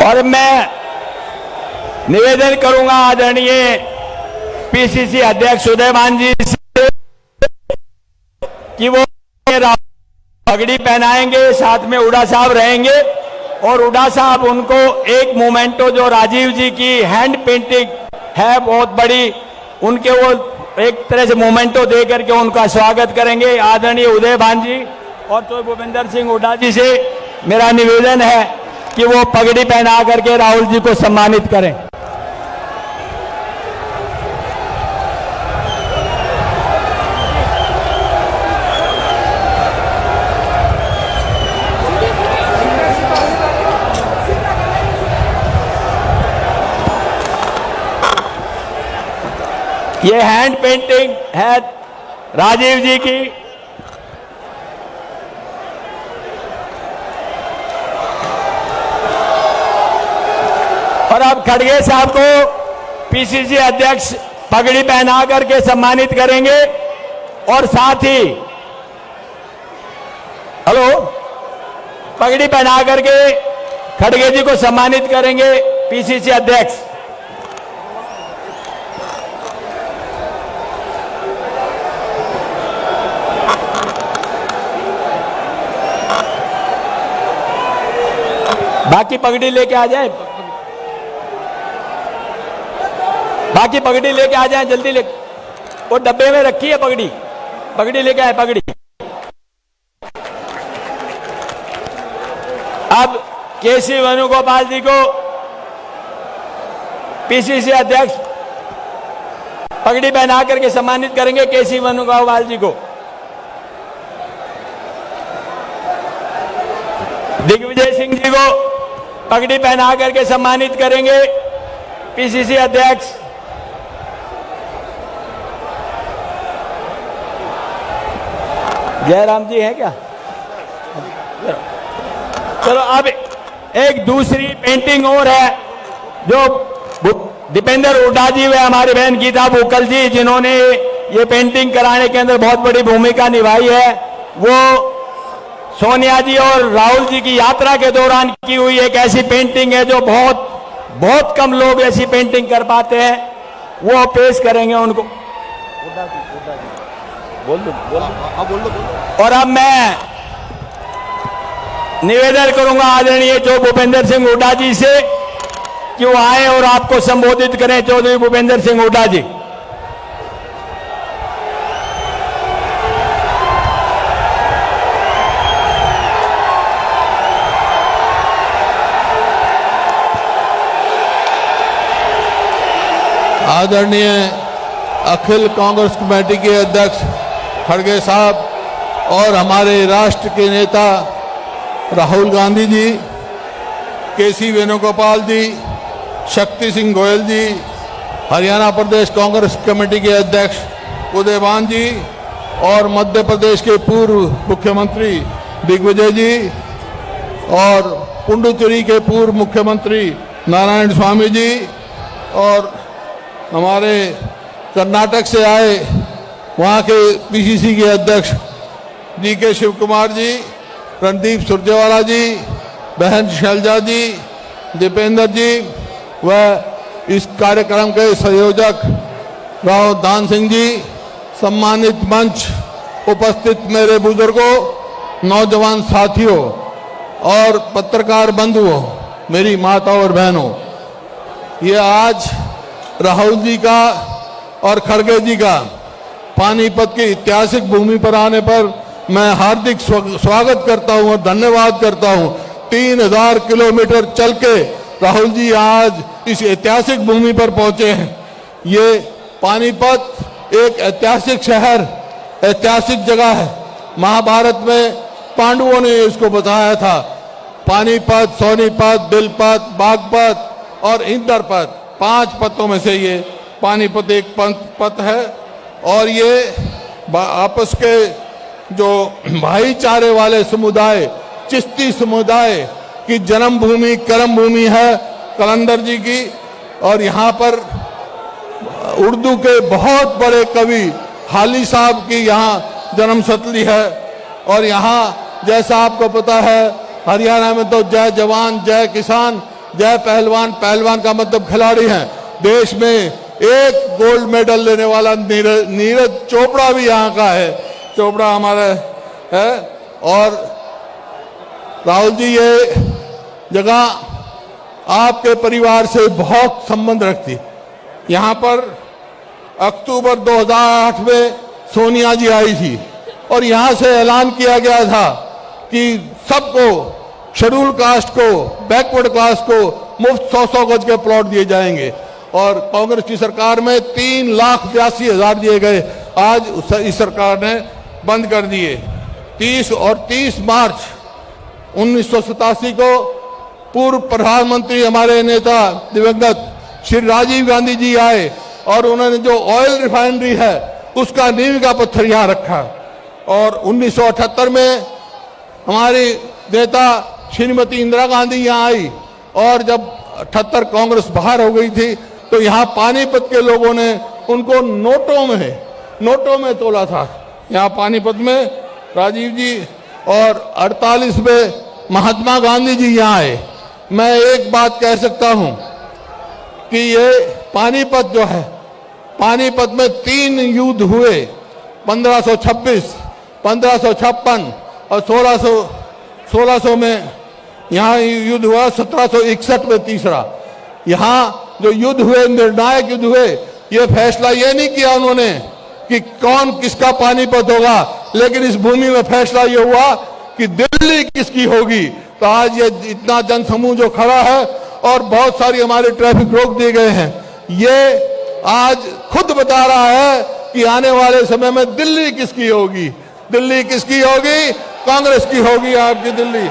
और मैं निवेदन करूंगा आदरणीय पीसीसी अध्यक्ष उदयभान जी से कि वो पगड़ी पहनाएंगे, साथ में हुड्डा साहब रहेंगे और हुड्डा साहब उनको एक मोमेंटो जो राजीव जी की हैंड पेंटिंग है बहुत बड़ी, उनके वो एक तरह से मोमेंटो दे करके उनका स्वागत करेंगे। आदरणीय उदयभान जी और तो भूपेंद्र सिंह हुड्डा जी से मेरा निवेदन है कि वो पगड़ी पहना करके राहुल जी को सम्मानित करें। ये हैंड पेंटिंग है राजीव जी की। और अब खड़गे साहब को पीसीसी अध्यक्ष पगड़ी पहना करके सम्मानित करेंगे और साथ ही पगड़ी पहना करके खड़गे जी को सम्मानित करेंगे पीसीसी अध्यक्ष। बाकी पगड़ी लेके आ जाए, बाकी पगड़ी लेके आ जाए जल्दी। वो डब्बे में रखी है पगड़ी, पगड़ी लेके आए पगड़ी। अब केसी वेणुगोपाल जी को पीसीसी अध्यक्ष पगड़ी पहना करके सम्मानित करेंगे। केसी वेणुगोपाल जी को दिग्विजय सिंह जी को पगड़ी पहना करके सम्मानित करेंगे पीसीसी अध्यक्ष। जयराम जी हैं क्या? चलो अब एक दूसरी पेंटिंग और है जो दीपेंद्र हुड्डा जी व हमारी बहन गीता भूकल जी जिन्होंने ये पेंटिंग कराने के अंदर बहुत बड़ी भूमिका निभाई है। वो सोनिया जी और राहुल जी की यात्रा के दौरान की हुई एक ऐसी पेंटिंग है जो बहुत कम लोग ऐसी पेंटिंग कर पाते हैं। वो पेश करेंगे उनको। बोल दो। और अब मैं निवेदन करूंगा आदरणीय जो भूपेंद्र सिंह हुड्डा जी से कि वो आए और आपको संबोधित करें। चौधरी भूपेंद्र सिंह हुड्डा जी। आदरणीय अखिल कांग्रेस कमेटी के अध्यक्ष खड़गे साहब और हमारे राष्ट्र के नेता राहुल गांधी जी, केसी वेणुगोपाल जी, शक्ति सिंह गोयल जी, हरियाणा प्रदेश कांग्रेस कमेटी के अध्यक्ष उदयभान जी और मध्य प्रदेश के पूर्व मुख्यमंत्री दिग्विजय जी और पुडुचेरी के पूर्व मुख्यमंत्री नारायण स्वामी जी और हमारे कर्नाटक से आए वहाँ के पीसीसी के अध्यक्ष डीके शिव कुमार जी, रणदीप सुरजेवाला जी, बहन शैलजा जी, दीपेंद्र जी व इस कार्यक्रम के संयोजक राव दान सिंह जी, सम्मानित मंच उपस्थित मेरे बुजुर्गों, नौजवान साथियों और पत्रकार बंधुओं, मेरी माता और बहनों, ये आज राहुल जी का और खड़गे जी का पानीपत की ऐतिहासिक भूमि पर आने पर मैं हार्दिक स्वागत करता हूं और धन्यवाद करता हूं। 3000 किलोमीटर चल के राहुल जी आज इस ऐतिहासिक भूमि पर पहुंचे हैं। ये पानीपत एक ऐतिहासिक शहर, ऐतिहासिक जगह है। महाभारत में पांडवों ने इसको बताया था। पानीपत, सोनीपत, दिलपत, बागपत और इंद्रपत, 5 पतों में से ये पानीपत एक पत है। और ये आपस के जो भाईचारे वाले समुदाय, चिश्ती समुदाय की जन्मभूमि, कर्म भूमि है कलंदर जी की। और यहाँ पर उर्दू के बहुत बड़े कवि हाली साहब की यहाँ जन्मस्थली है। और यहाँ जैसा आपको पता है हरियाणा में तो जय जवान जय किसान जय पहलवान, पहलवान का मतलब खिलाड़ी हैं। देश में एक गोल्ड मेडल लेने वाला नीरज चोपड़ा भी यहाँ का है, चोपड़ा हमारा है। और राहुल जी, ये जगह आपके परिवार से बहुत संबंध रखती। यहाँ पर अक्टूबर 2008 में सोनिया जी आई थी और यहाँ से ऐलान किया गया था कि सबको, शेड्यूल कास्ट को, बैकवर्ड क्लास को मुफ्त 100-100 गज के प्लॉट दिए जाएंगे। और कांग्रेस की सरकार में 3,82,000 दिए गए। आज इस सरकार ने बंद कर दिए। 30 मार्च 1987 को पूर्व प्रधानमंत्री, हमारे नेता दिवंगत श्री राजीव गांधी जी आए और उन्होंने जो ऑयल रिफाइनरी है उसका नींव का पत्थर यहाँ रखा। और 1978 में हमारी नेता श्रीमती इंदिरा गांधी यहाँ आई और जब 78 कांग्रेस बाहर हो गई थी तो यहाँ पानीपत के लोगों ने उनको नोटों में तोला था। यहाँ पानीपत में राजीव जी और 48 में महात्मा गांधी जी यहाँ आए। मैं एक बात कह सकता हूँ कि ये पानीपत जो है, पानीपत में 3 युद्ध हुए, 1526, 1556 और 1600 में यहाँ युद्ध हुआ, 1761 में तीसरा। यहाँ जो युद्ध हुए, निर्णायक युद्ध हुए, ये फैसला ये नहीं किया उन्होंने कि कौन किसका पानीपत होगा, लेकिन इस भूमि में फैसला ये हुआ कि दिल्ली किसकी होगी। तो आज ये इतना जनसमूह जो खड़ा है और बहुत सारी हमारे ट्रैफिक रोक दिए गए हैं, ये आज खुद बता रहा है कि आने वाले समय में दिल्ली किसकी होगी। दिल्ली किसकी होगी? कांग्रेस की होगी आपकी दिल्ली।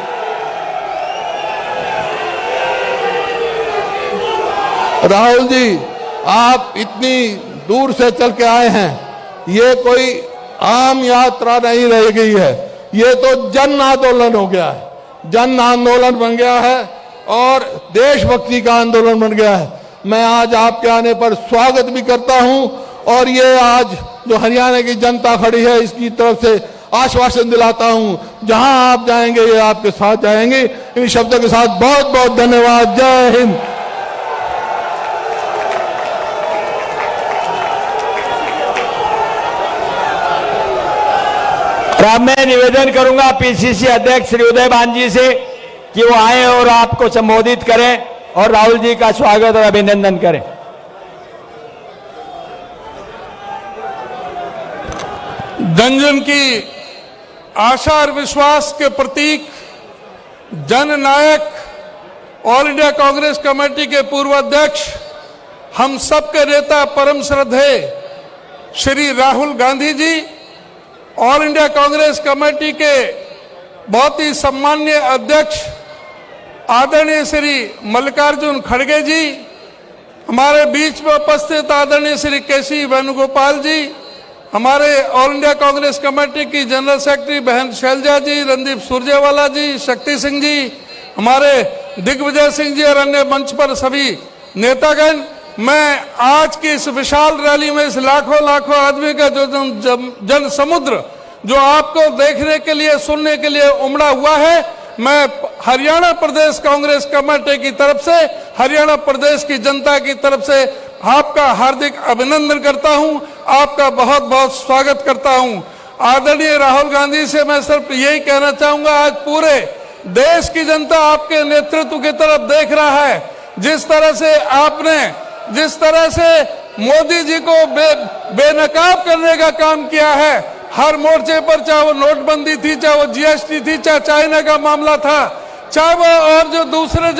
राहुल जी, आप इतनी दूर से चल के आए हैं, ये कोई आम यात्रा नहीं रह गई है, ये तो जन आंदोलन हो गया है, जन आंदोलन बन गया है और देशभक्ति का आंदोलन बन गया है। मैं आज आपके आने पर स्वागत भी करता हूं और ये आज जो हरियाणा की जनता खड़ी है इसकी तरफ से आश्वासन दिलाता हूं, जहां आप जाएंगे ये आपके साथ जाएंगे। इन शब्दों के साथ बहुत बहुत धन्यवाद। जय हिंद। अब मैं निवेदन करूंगा पीसीसी अध्यक्ष श्री उदय भान जी से कि वो आए और आपको संबोधित करें और राहुल जी का स्वागत और अभिनंदन करें। जन जन की आशा और विश्वास के प्रतीक, जननायक, ऑल इंडिया कांग्रेस कमेटी के पूर्व अध्यक्ष, हम सबके नेता, परम श्रद्धेय Shri Rahul Gandhi ji, all India Congress committee के बहुत ही सम्माननीय अध्यक्ष आदरणीय श्री मल्लिकार्जुन खड़गे जी, हमारे बीच में उपस्थित आदरणीय श्री केसी वेणुगोपाल जी, हमारे ऑल इंडिया कांग्रेस कमेटी की जनरल सेक्रेटरी बहन शैलजा जी, रणदीप सुरजेवाला जी, शक्ति सिंह जी, हमारे दिग्विजय सिंह जी और अन्य मंच पर सभी नेतागण। मैं आज की इस विशाल रैली में इस लाखों आदमी का जो जन समुद्र जो आपको देखने के लिए, सुनने के लिए उमड़ा हुआ है, मैं हरियाणा प्रदेश कांग्रेस कमेटी की तरफ से, हरियाणा प्रदेश की जनता की तरफ से आपका हार्दिक अभिनंदन करता हूं, आपका बहुत बहुत स्वागत करता हूं। आदरणीय राहुल गांधी से मैं सिर्फ यही कहना चाहूंगा, आज पूरे देश की जनता आपके नेतृत्व की तरफ देख रहा है। जिस तरह से मोदी जी को बेनकाब करने का काम किया है, हर मोर्चे पर, चाहे वो नोटबंदी थी, चाहे वो जीएसटी थी, चाहे चाइना का मामला था, चाहे वो और जो दूसरे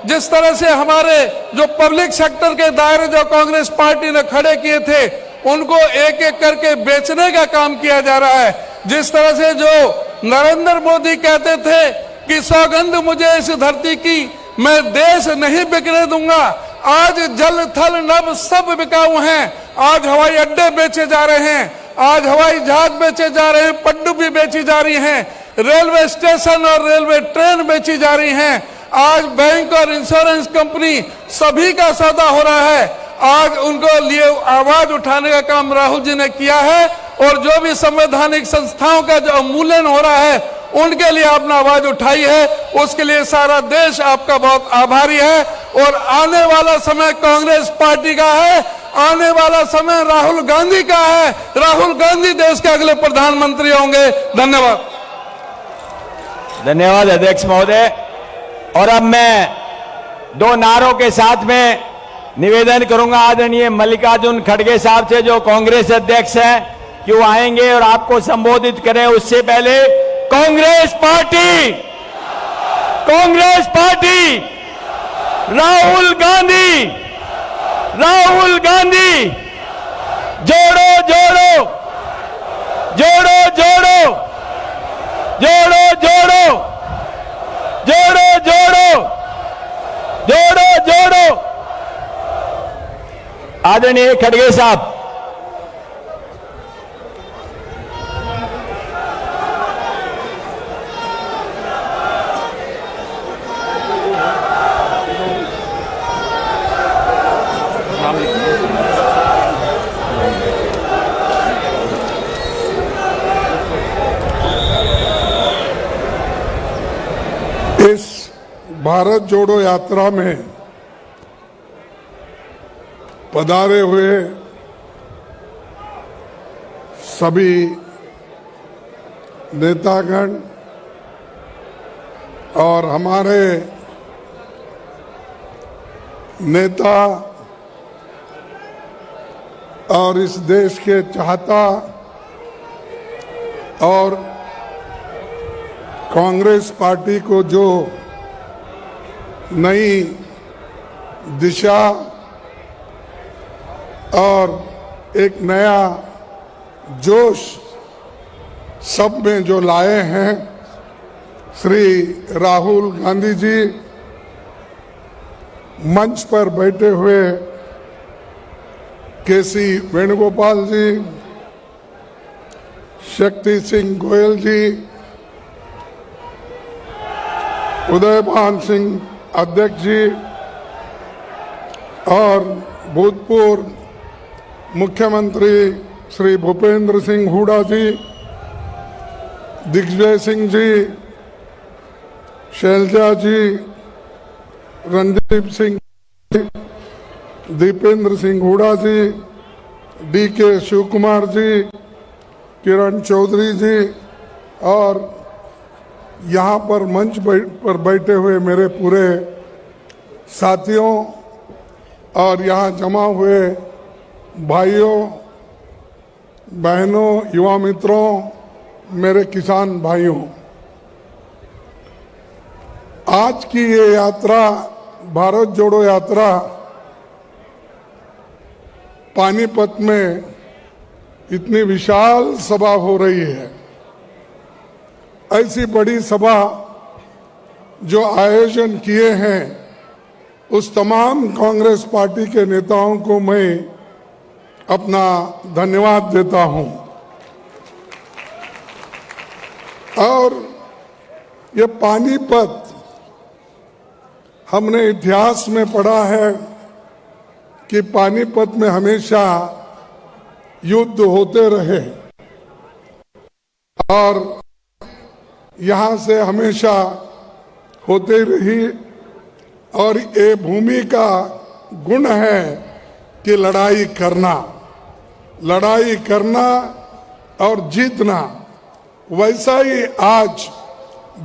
जिस तरह से हमारे जो पब्लिक सेक्टर के दायरे जो कांग्रेस पार्टी ने खड़े किए थे, उनको एक एक करके बेचने का काम किया जा रहा है। जिस तरह से जो नरेंद्र मोदी कहते थे कि सौगंध मुझे इस धरती की, मैं देश नहीं बिकने दूंगा, आज जल थल नभ सब बिकाऊ हैं। आज हवाई अड्डे बेचे जा रहे हैं, आज हवाई जहाज बेचे जा रहे हैं, पनडुब्बी बेची जा रही हैं, रेलवे स्टेशन और रेलवे ट्रेन बेची जा रही हैं, आज बैंक और इंश्योरेंस कंपनी सभी का सौदा हो रहा है। आज उनको लिए आवाज उठाने का काम राहुल जी ने किया है और जो भी संवैधानिक संस्थाओं का जो अवमूल्यन हो रहा है उनके लिए आपने आवाज उठाई है, उसके लिए सारा देश आपका बहुत आभारी है। और आने वाला समय कांग्रेस पार्टी का है, आने वाला समय राहुल गांधी का है। राहुल गांधी देश के अगले प्रधानमंत्री होंगे। धन्यवाद। धन्यवाद अध्यक्ष महोदय। और अब मैं दो नारों के साथ में निवेदन करूंगा आदरणीय मल्लिकार्जुन खड़गे साहब से, जो कांग्रेस अध्यक्ष हैं, कि वो आएंगे और आपको संबोधित करें। उससे पहले कांग्रेस पार्टी, कांग्रेस पार्टी, राहुल गांधी, राहुल गांधी, जोड़ो जोड़ो, जोड़ो जोड़ो, जोड़ो जोड़ो, जोड़ो जोड़ो, जोड़ो जोड़ो। आदरणीय खड़गे साहब। इस भारत जोड़ो यात्रा में पधारे हुए सभी नेतागण और हमारे नेता और इस देश के चाहता और कांग्रेस पार्टी को जो नई दिशा और एक नया जोश सब में जो लाए हैं श्री राहुल गांधी जी, मंच पर बैठे हुए केसी वेणुगोपाल जी, शक्ति सिंह गोयल जी, उदयभान सिंह अध्यक्ष जी और भूतपूर्व मुख्यमंत्री श्री भूपेंद्र सिंह हुड्डा जी, दिग्विजय सिंह जी, शैलजा जी, रणदीप सिंह, दीपेंद्र सिंह हुड्डा जी, डीके शिव कुमार जी, किरण चौधरी जी और यहाँ पर मंच पर बैठे हुए मेरे पूरे साथियों और यहाँ जमा हुए भाइयों बहनों, युवा मित्रों, मेरे किसान भाइयों, आज की ये यात्रा, भारत जोड़ो यात्रा, पानीपत में इतनी विशाल सभा हो रही है। ऐसी बड़ी सभा जो आयोजन किए हैं उस तमाम कांग्रेस पार्टी के नेताओं को मैं अपना धन्यवाद देता हूं। और ये पानीपत हमने इतिहास में पढ़ा है कि पानीपत में हमेशा युद्ध होते रहे और यहाँ से हमेशा होते रही। और ये भूमि का गुण है कि लड़ाई करना और जीतना। वैसा ही आज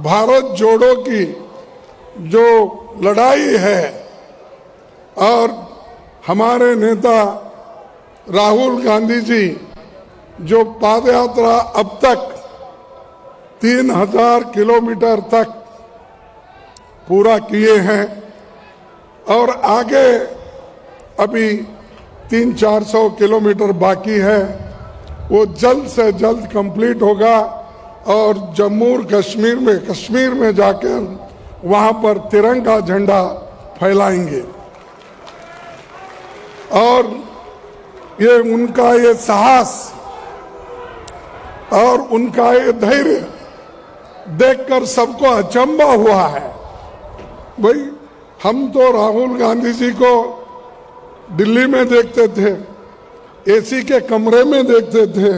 भारत जोड़ो की जो लड़ाई है और हमारे नेता राहुल गांधी जी जो पादयात्रा अब तक 3000 किलोमीटर तक पूरा किए हैं और आगे अभी 300-400 किलोमीटर बाकी है, वो जल्द से जल्द कंप्लीट होगा और जम्मू और कश्मीर में जाकर वहां पर तिरंगा झंडा फैलाएंगे। और ये उनका ये साहस और उनका ये धैर्य देखकर सबको अचंभा हुआ है। भाई हम तो राहुल गांधी जी को दिल्ली में देखते थे, एसी के कमरे में देखते थे,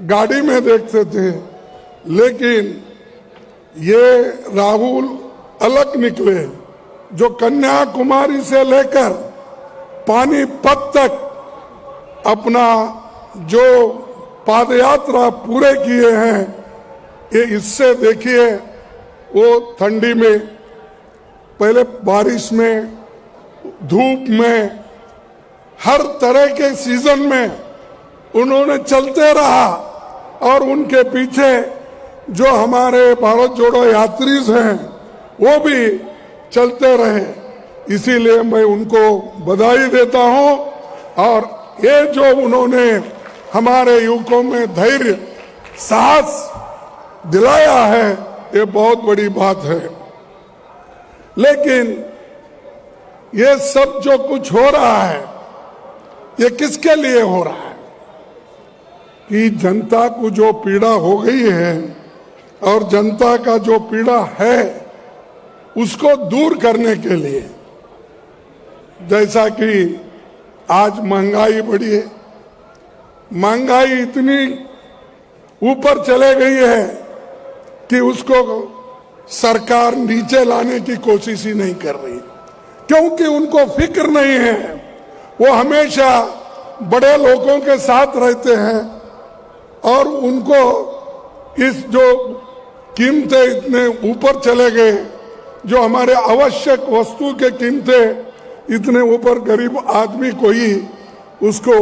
गाड़ी में देखते थे, लेकिन ये राहुल अलग निकले, जो कन्याकुमारी से लेकर पानीपत तक अपना जो पादयात्रा पूरे किए हैं, ये इससे देखिए वो ठंडी में, पहले बारिश में, धूप में, हर तरह के सीजन में उन्होंने चलते रहा और उनके पीछे जो हमारे भारत जोड़ो यात्री हैं वो भी चलते रहे। इसीलिए मैं उनको बधाई देता हूं और ये जो उन्होंने हमारे युवकों में धैर्य साहस दिलाया है, ये बहुत बड़ी बात है। लेकिन ये सब जो कुछ हो रहा है, ये किसके लिए हो रहा है? कि जनता को जो पीड़ा हो गई है और जनता का जो पीड़ा है उसको दूर करने के लिए, जैसा कि आज महंगाई बढ़ी है, महंगाई इतनी ऊपर चले गई है कि उसको सरकार नीचे लाने की कोशिश ही नहीं कर रही, क्योंकि उनको फिक्र नहीं है। वो हमेशा बड़े लोगों के साथ रहते हैं और उनको इस जो कीमतें इतने ऊपर चले गए, जो हमारे आवश्यक वस्तु के कीमतें इतने ऊपर, गरीब आदमी कोई उसको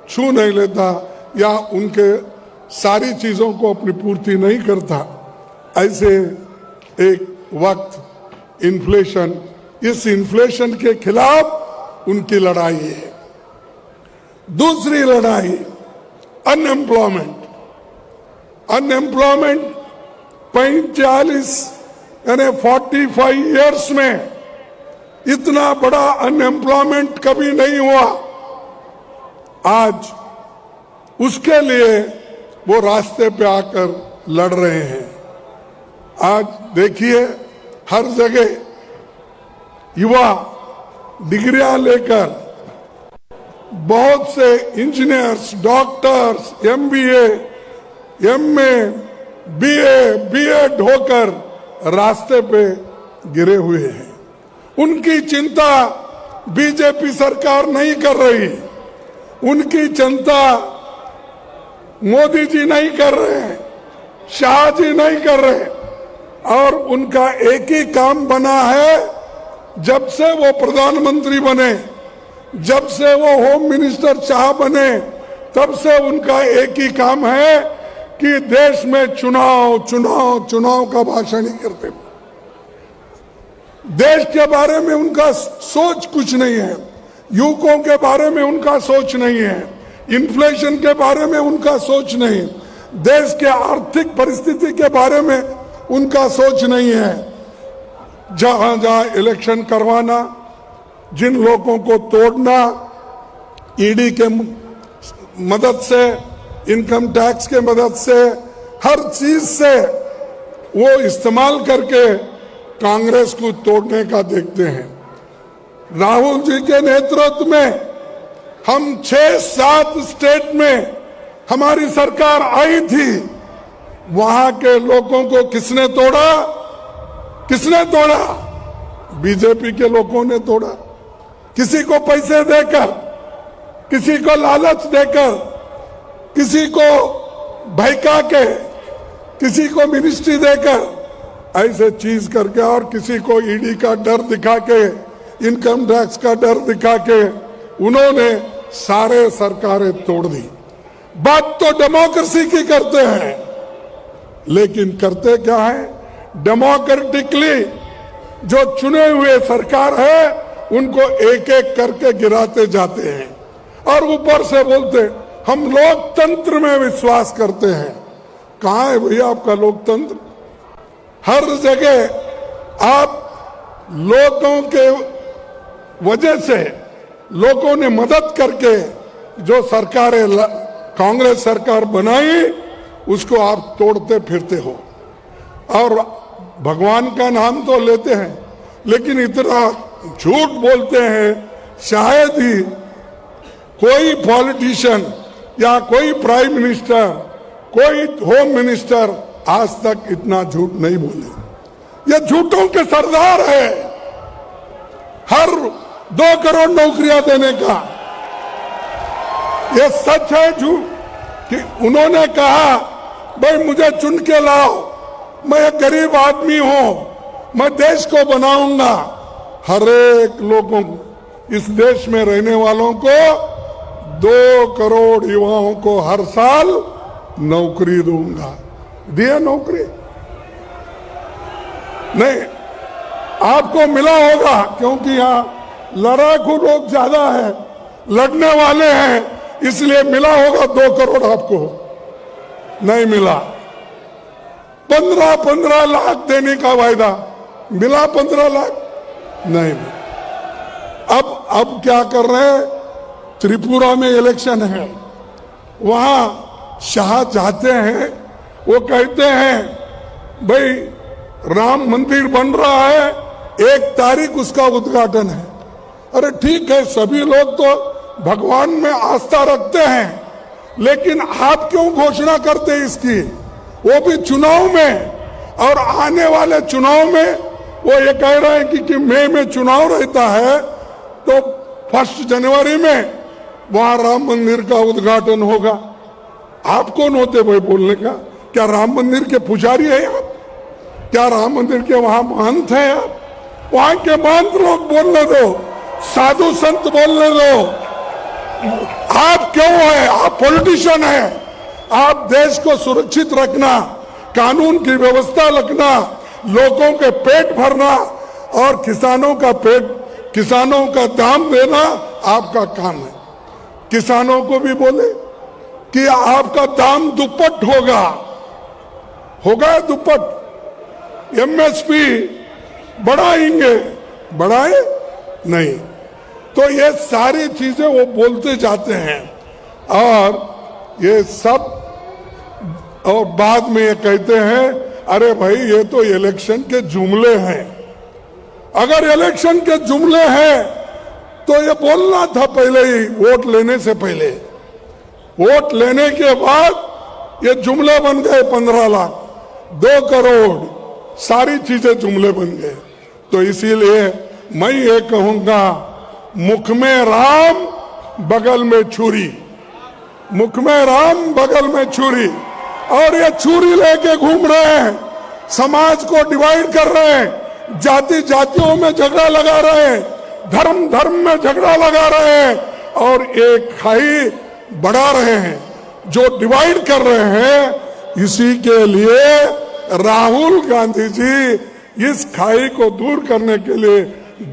छू नहीं लेता या उनके सारी चीजों को अपनी पूर्ति नहीं करता। ऐसे एक वक्त इन्फ्लेशन, इस इन्फ्लेशन के खिलाफ उनकी लड़ाई है। दूसरी लड़ाई अनएम्प्लॉयमेंट। अनएम्प्लॉयमेंट 45 यानी 45 इयर्स में इतना बड़ा अनएम्प्लॉयमेंट कभी नहीं हुआ। आज उसके लिए वो रास्ते पे आकर लड़ रहे हैं। आज देखिए हर जगह युवा डिग्रियां लेकर बहुत से engineers, doctors, MBA, MA, BA, BEd होकर रास्ते पे गिरे हुए हैं। उनकी चिंता बीजेपी सरकार नहीं कर रही, उनकी चिंता मोदी जी नहीं कर रहे हैं, शाह जी नहीं कर रहे, और उनका एक ही काम बना है, जब से वो प्रधानमंत्री बने, जब से वो होम मिनिस्टर शाह बने, तब से उनका एक ही काम है कि देश में चुनाव चुनाव चुनाव का भाषण ही करते। देश के बारे में उनका सोच कुछ नहीं है, युवकों के बारे में उनका सोच नहीं है, इन्फ्लेशन के बारे में उनका सोच नहीं, देश के आर्थिक परिस्थिति के बारे में उनका सोच नहीं है। जहां जहां इलेक्शन करवाना, जिन लोगों को तोड़ना, ईडी के मदद से, इनकम टैक्स के मदद से, हर चीज से वो इस्तेमाल करके कांग्रेस को तोड़ने का देखते हैं। राहुल जी के नेतृत्व में हम 6-7 स्टेट में हमारी सरकार आई थी, वहां के लोगों को किसने तोड़ा? किसने तोड़ा? बीजेपी के लोगों ने तोड़ा। किसी को पैसे देकर, किसी को लालच देकर, किसी को बहका के, किसी को मिनिस्ट्री देकर, ऐसे चीज करके, और किसी को ईडी का डर दिखा के, इनकम टैक्स का डर दिखा के उन्होंने सारे सरकारें तोड़ दी। बात तो डेमोक्रेसी की करते हैं, लेकिन करते क्या है? डेमोक्रेटिकली जो चुने हुए सरकार है उनको एक एक करके गिराते जाते हैं और ऊपर से बोलते हम लोकतंत्र में विश्वास करते हैं। कहां है भैया आपका लोकतंत्र? हर जगह आप लोगों के वजह से, लोगों ने मदद करके जो सरकारें कांग्रेस सरकार बनाई उसको आप तोड़ते फिरते हो और भगवान का नाम तो लेते हैं, लेकिन इतना झूठ बोलते हैं। शायद ही कोई पॉलिटिशियन या कोई प्राइम मिनिस्टर, कोई होम मिनिस्टर आज तक इतना झूठ नहीं बोले। ये झूठों के सरदार है, हर 2 करोड़ नौकरियां देने का। ये सच है झूठ कि उन्होंने कहा भाई मुझे चुन के लाओ, मैं एक गरीब आदमी हूं, मैं देश को बनाऊंगा, हर एक लोगों को, इस देश में रहने वालों को 2 करोड़ युवाओं को हर साल नौकरी दूंगा। दिया नौकरी? नहीं, आपको मिला होगा क्योंकि यहां लड़ाकू लोग ज्यादा है, लड़ने वाले हैं, इसलिए मिला होगा 2 करोड़। आपको नहीं मिला। 15 लाख देने का वायदा मिला, 15 लाख नहीं मिला। अब क्या कर रहे हैं? त्रिपुरा में इलेक्शन है, वहां शाह चाहते हैं, वो कहते हैं भाई राम मंदिर बन रहा है, 1 तारीख उसका उद्घाटन है। अरे ठीक है, सभी लोग तो भगवान में आस्था रखते हैं, लेकिन आप क्यों घोषणा करते इसकी? वो भी चुनाव में, और आने वाले चुनाव में वो ये कह रहे हैं कि मई में चुनाव रहता है, तो 1 जनवरी में वहां राम मंदिर का उद्घाटन होगा। आप कौन होते भाई बोलने का? क्या राम मंदिर के पुजारी है आप? क्या राम मंदिर के वहां महंत हैं आप? वहां के महंत लोग बोलने दो, साधु संत बोलने दो। आप क्यों है? आप पॉलिटिशियन है। आप देश को सुरक्षित रखना, कानून की व्यवस्था रखना, लोगों के पेट भरना और किसानों का दाम देना आपका काम है। किसानों को भी बोले कि आपका दाम दुप्पट होगा दुप्पट। एमएसपी बढ़ाएंगे, बढ़ाए नहीं। तो ये सारी चीजें वो बोलते जाते हैं, और ये सब, और बाद में ये कहते हैं अरे भाई ये तो इलेक्शन के जुमले हैं। अगर इलेक्शन के जुमले हैं तो ये बोलना था पहले ही, वोट लेने से पहले। वोट लेने के बाद ये जुमले बन गए, 15 लाख, 2 करोड़, सारी चीजें जुमले बन गए। तो इसीलिए मैं ये कहूंगा, मुख में राम बगल में छुरी, मुख में राम बगल में छुरी, और ये छुरी लेके घूम रहे हैं, समाज को डिवाइड कर रहे हैं, जातियों में झगड़ा लगा रहे हैं, धर्म में झगड़ा लगा रहे हैं, और एक खाई बढ़ा रहे हैं। जो डिवाइड कर रहे हैं, इसी के लिए राहुल गांधी जी इस खाई को दूर करने के लिए,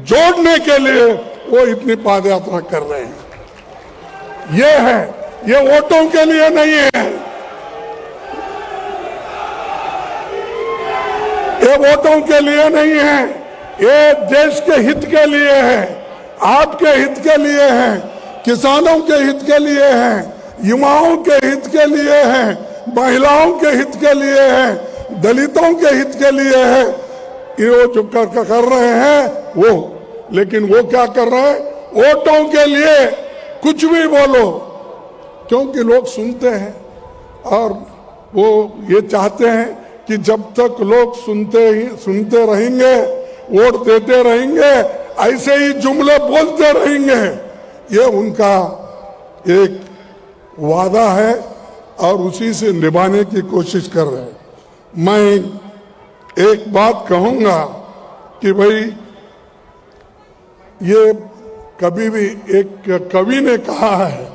जोड़ने के लिए वो इतनी पादयात्रा कर रहे हैं। ये है, ये वोटों के लिए नहीं है, ये वोटों के लिए नहीं है, ये देश के हित के लिए है, आपके हित के लिए है, किसानों के हित के लिए है, युवाओं के हित के लिए है, महिलाओं के हित के लिए है, दलितों के हित के लिए है। ये जो कर रहे हैं वो, लेकिन वो क्या कर रहे हैं? वोटों के लिए कुछ भी बोलो, क्योंकि लोग सुनते हैं, और वो ये चाहते हैं कि जब तक लोग सुनते रहेंगे, वोट देते रहेंगे, ऐसे ही जुमले बोलते रहेंगे। ये उनका एक वादा है और उसी से निभाने की कोशिश कर रहे हैं। मैं एक बात कहूंगा कि भाई ये कभी भी, एक कवि ने कहा है,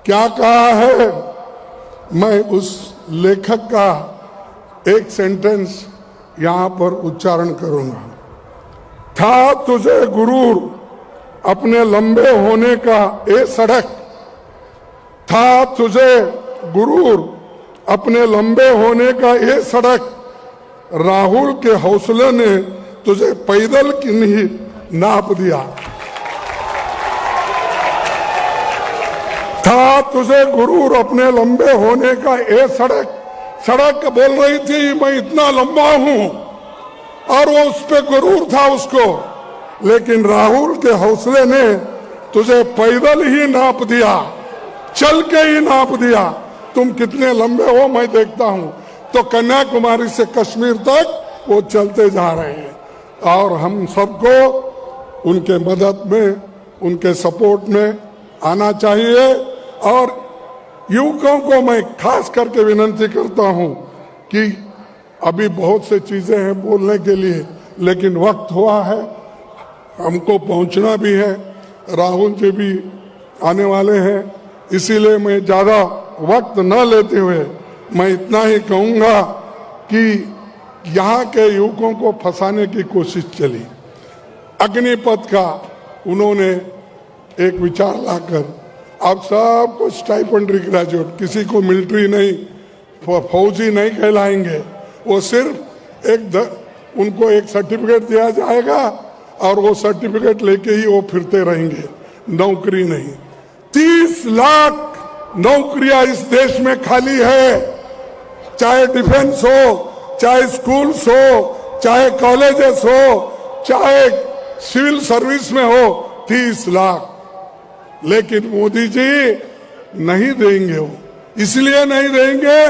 क्या कहा है, मैं उस लेखक का एक सेंटेंस यहां पर उच्चारण करूंगा। था तुझे गुरूर अपने लंबे होने का ए सड़क, था तुझे गुरूर अपने लंबे होने का ये सड़क, राहुल के हौसले ने तुझे पैदल की नहीं नाप दिया। था तुझे गुरूर अपने लंबे होने का ये सड़क बोल रही थी मैं इतना लंबा हूं, और वो उस पे गुरूर था उसको, लेकिन राहुल के हौसले ने तुझे पैदल ही नाप दिया, चल के ही नाप दिया। तुम कितने लंबे हो मैं देखता हूं, तो कन्याकुमारी से कश्मीर तक वो चलते जा रहे हैं। और हम सबको उनके मदद में, उनके सपोर्ट में आना चाहिए। और युवकों को मैं खास करके विनती करता हूं कि अभी बहुत से चीजें हैं बोलने के लिए, लेकिन वक्त हुआ है, हमको पहुंचना भी है। राहुल जी भी आने वाले हैं, इसीलिए मैं ज़्यादा वक्त न लेते हुए मैं इतना ही कहूँगा कि यहाँ के युवकों को फंसाने की कोशिश चली। अग्निपथ का उन्होंने एक विचार लाकर अब सबको स्टाइपेंडरी ग्रेजुएट, किसी को मिलिट्री नहीं, फौजी नहीं कहलाएंगे, वो सिर्फ उनको एक सर्टिफिकेट दिया जाएगा और वो सर्टिफिकेट लेके ही वो फिरते रहेंगे, नौकरी नहीं। 30 लाख नौकरियां इस देश में खाली है, चाहे डिफेंस हो, चाहे स्कूल्स हो, चाहे कॉलेजेस हो, चाहे सिविल सर्विस में हो, 30 लाख। लेकिन मोदी जी नहीं देंगे, वो इसलिए नहीं देंगे,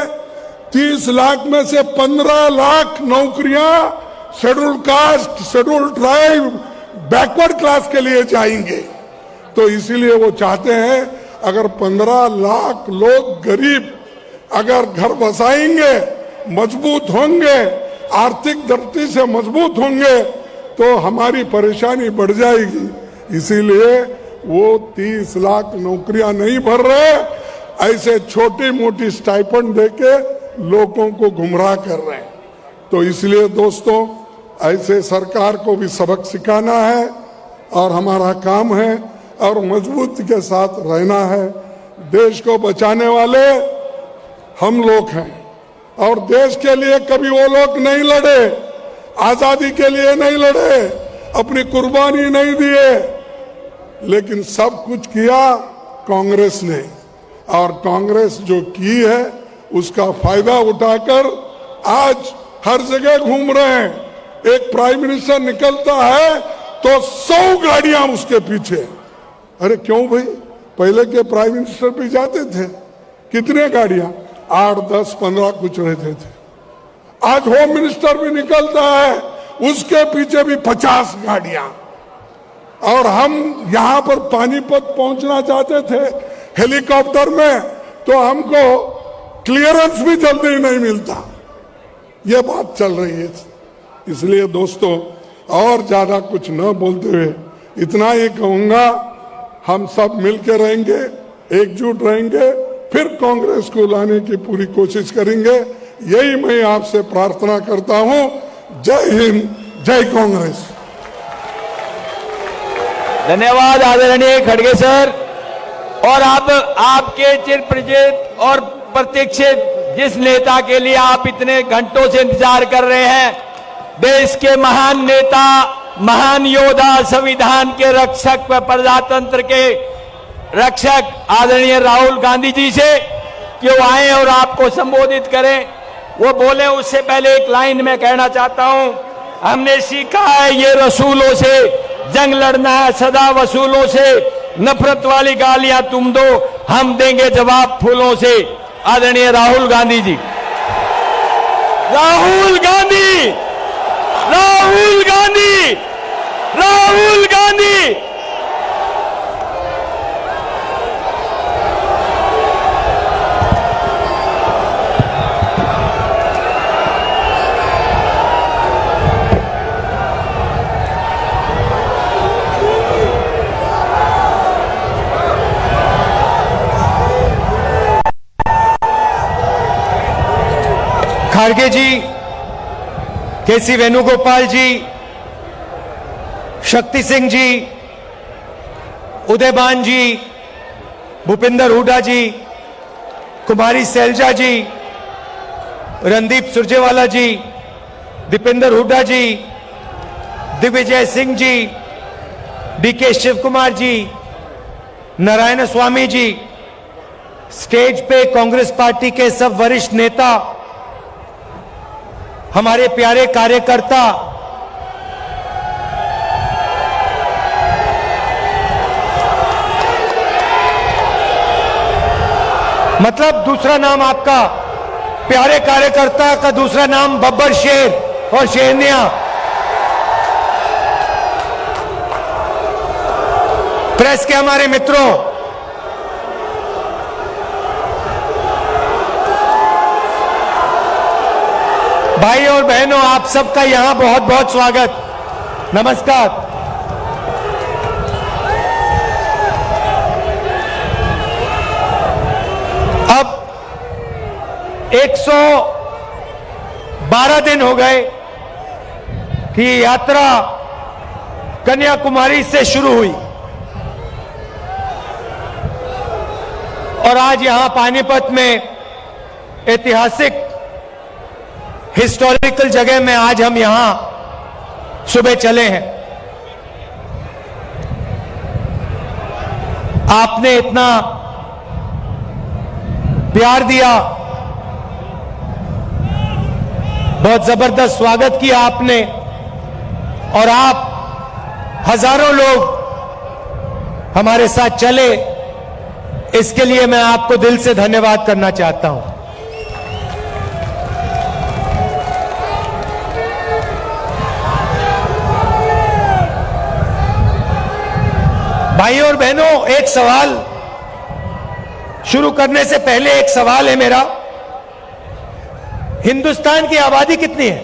30 लाख में से 15 लाख नौकरियां schedule caste, schedule tribe, backward class के लिए जाएंगे। तो इसीलिए वो चाहते हैं अगर 15 लाख लोग गरीब अगर घर बसाएंगे, मजबूत होंगे, आर्थिक दृष्टि से मजबूत होंगे, तो हमारी परेशानी बढ़ जाएगी। इसीलिए वो 30 लाख नौकरियां नहीं भर रहे, ऐसे छोटी मोटी स्टाइपेंड देके लोगों को गुमराह कर रहे हैं। तो इसलिए दोस्तों, ऐसे सरकार को भी सबक सिखाना है और हमारा काम है और मजबूती के साथ रहना है। देश को बचाने वाले हम लोग हैं और देश के लिए कभी वो लोग नहीं लड़े, आजादी के लिए नहीं लड़े, अपनी कुर्बानी नहीं दिए, लेकिन सब कुछ किया कांग्रेस ने। और कांग्रेस जो की है उसका फायदा उठाकर आज हर जगह घूम रहे हैं। एक प्राइम मिनिस्टर निकलता है तो 100 गाड़ियां उसके पीछे। अरे क्यों भाई, पहले के प्राइम मिनिस्टर भी जाते थे, कितने गाड़ियां, 8, 10, 15 कुछ रहते थे। आज होम मिनिस्टर भी निकलता है, उसके पीछे भी 50 गाड़ियां। और हम यहां पर पानीपत पहुंचना चाहते थे हेलीकॉप्टर में, तो हमको क्लियरेंस भी जल्दी नहीं मिलता। ये बात चल रही है। इसलिए दोस्तों, और ज्यादा कुछ न बोलते हुए इतना ही कहूंगा, हम सब मिलकर रहेंगे, एकजुट रहेंगे, फिर कांग्रेस को लाने की पूरी कोशिश करेंगे। यही मैं आपसे प्रार्थना करता हूं। जय हिंद, जय कांग्रेस। धन्यवाद आदरणीय खड़गे सर। और अब आपके चिर परिचित और प्रतीक्षित जिस नेता के लिए आप इतने घंटों से इंतजार कर रहे हैं, देश के महान नेता, महान योद्धा, संविधान के रक्षक व प्रजातंत्र के रक्षक आदरणीय राहुल गांधी जी से कि वो आए और आपको संबोधित करें। वो बोले उससे पहले एक लाइन में कहना चाहता हूं, हमने सीखा है ये रसूलों से जंग लड़ना है, सदा वसूलों से, नफरत वाली गालियां तुम दो, हम देंगे जवाब फूलों से। आदरणीय राहुल गांधी जी। राहुल गांधी, राहुल गांधी, राहुल गांधी। खड़गे जी, केसी वेणुगोपाल जी, शक्ति सिंह जी, उदयबान जी, भूपिंदर हुड्डा जी, कुमारी सैलजा जी, रणदीप सुरजेवाला जी, दीपेंद्र हुड्डा जी, दिग्विजय सिंह जी, डीके शिव कुमार जी, नारायण स्वामी जी, स्टेज पे कांग्रेस पार्टी के सब वरिष्ठ नेता, हमारे प्यारे कार्यकर्ता, मतलब दूसरा नाम आपका प्यारे कार्यकर्ता का दूसरा नाम बब्बर शेर और शेरनिया। प्रेस के हमारे मित्रों, भाई और बहनों, आप सबका यहां बहुत बहुत स्वागत, नमस्कार। अब 112 दिन हो गए कि यात्रा कन्याकुमारी से शुरू हुई और आज यहां पानीपत में ऐतिहासिक हिस्टोरिकल जगह में आज हम यहां सुबह चले हैं। आपने इतना प्यार दिया, बहुत जबरदस्त स्वागत किया आपने, और आप हजारों लोग हमारे साथ चले, इसके लिए मैं आपको दिल से धन्यवाद करना चाहता हूं। भाइयों और बहनों, एक सवाल शुरू करने से पहले एक सवाल है मेरा। हिंदुस्तान की आबादी कितनी है?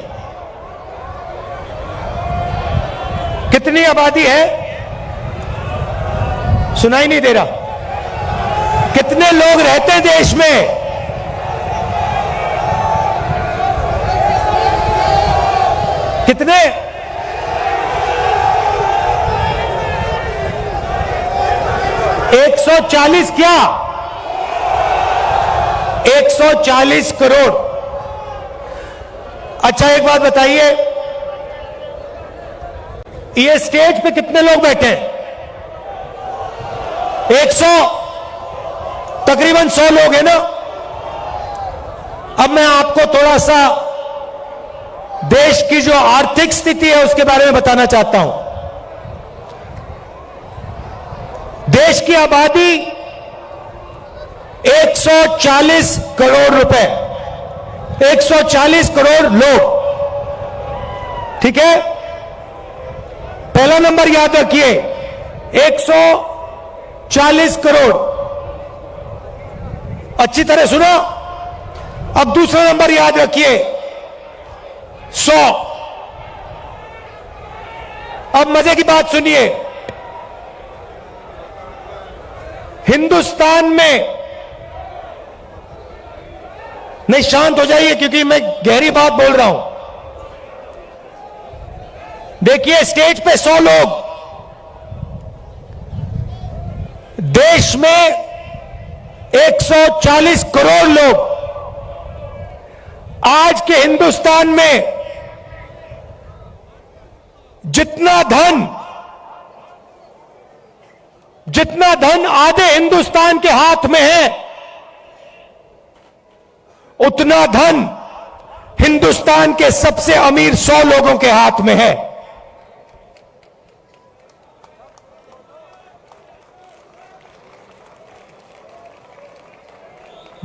कितनी आबादी है? सुनाई नहीं दे रहा। कितने लोग रहते हैं देश में? कितने? 140 क्या? 140 करोड़। अच्छा, एक बात बताइए, ये स्टेज पे कितने लोग बैठे हैं? 100, तकरीबन 100 लोग हैं ना। अब मैं आपको थोड़ा सा देश की जो आर्थिक स्थिति है उसके बारे में बताना चाहता हूं। देश की आबादी 140 करोड़ रुपए, 140 करोड़ लोग, ठीक है? पहला नंबर याद रखिए, 140 करोड़। अच्छी तरह सुनो। अब दूसरा नंबर याद रखिए, 100। अब मजे की बात सुनिए, हिंदुस्तान में, नहीं शांत हो जाइए क्योंकि मैं गहरी बात बोल रहा हूं। देखिए, स्टेज पे 100 लोग, देश में 140 करोड़ लोग। आज के हिंदुस्तान में जितना धन आधे हिंदुस्तान के हाथ में है, उतना धन हिंदुस्तान के सबसे अमीर 100 लोगों के हाथ में है।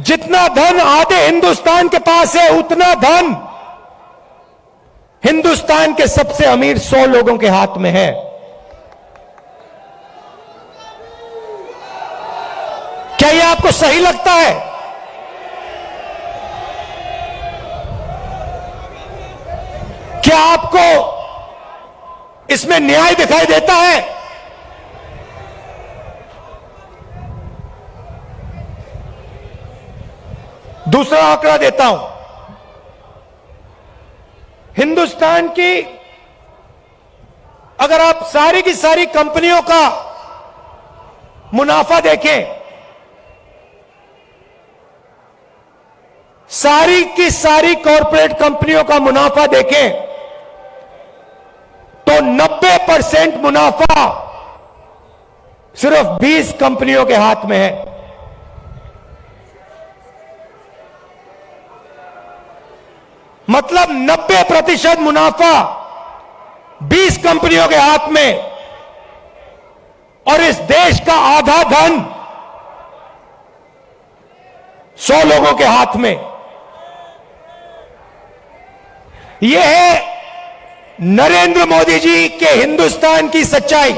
जितना धन आधे हिंदुस्तान के पास है, उतना धन हिंदुस्तान के सबसे अमीर 100 लोगों के हाथ में है। क्या यह आपको सही लगता है? क्या आपको इसमें न्याय दिखाई देता है? दूसरा आंकड़ा देता हूं। हिंदुस्तान की, अगर आप सारी की सारी कंपनियों का मुनाफा देखें, सारी की सारी कॉरपोरेट कंपनियों का मुनाफा देखें, तो 90% मुनाफा सिर्फ 20 कंपनियों के हाथ में है। मतलब 90% मुनाफा 20 कंपनियों के हाथ में, और इस देश का आधा धन 100 लोगों के हाथ में। यह है नरेंद्र मोदी जी के हिंदुस्तान की सच्चाई।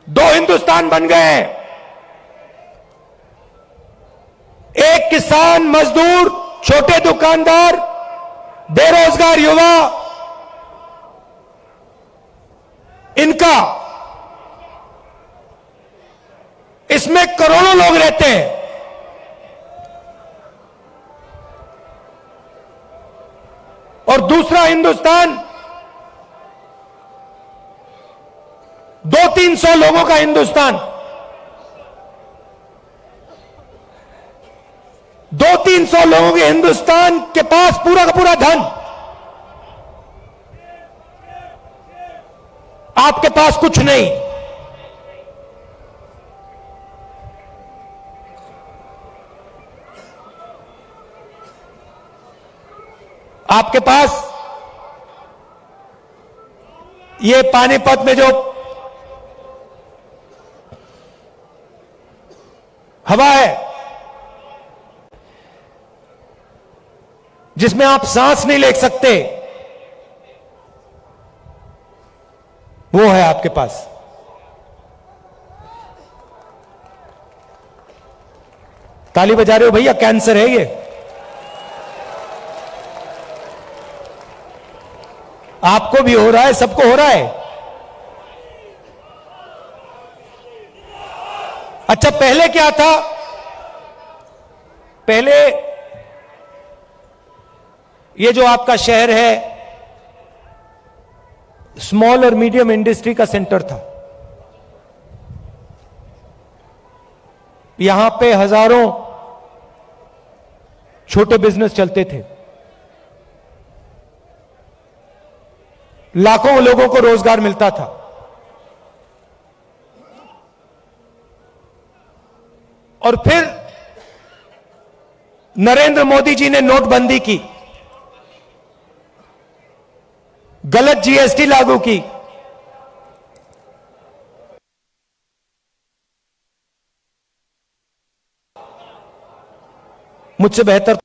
दो हिंदुस्तान बन गए हैं। एक किसान, मजदूर, छोटे दुकानदार, बेरोजगार युवा, इनका, इसमें करोड़ों लोग रहते हैं। और दूसरा हिंदुस्तान 200-300 लोगों का हिंदुस्तान, 200-300 लोगों के हिंदुस्तान के पास पूरा का पूरा धन, आपके पास कुछ नहीं। आपके पास ये पानीपत में जो हवा है, जिसमें आप सांस नहीं ले सकते, वो है आपके पास। ताली बजा रहे हो भैया? कैंसर है ये। आपको भी हो रहा है, सबको हो रहा है। अच्छा, पहले क्या था? पहले ये जो आपका शहर है, स्मॉल और मीडियम इंडस्ट्री का सेंटर था। यहां पे हजारों छोटे बिजनेस चलते थे, लाखों लोगों को रोजगार मिलता था। और फिर नरेंद्र मोदी जी ने नोटबंदी की, गलत जीएसटी लागू की, मुझसे बेहतर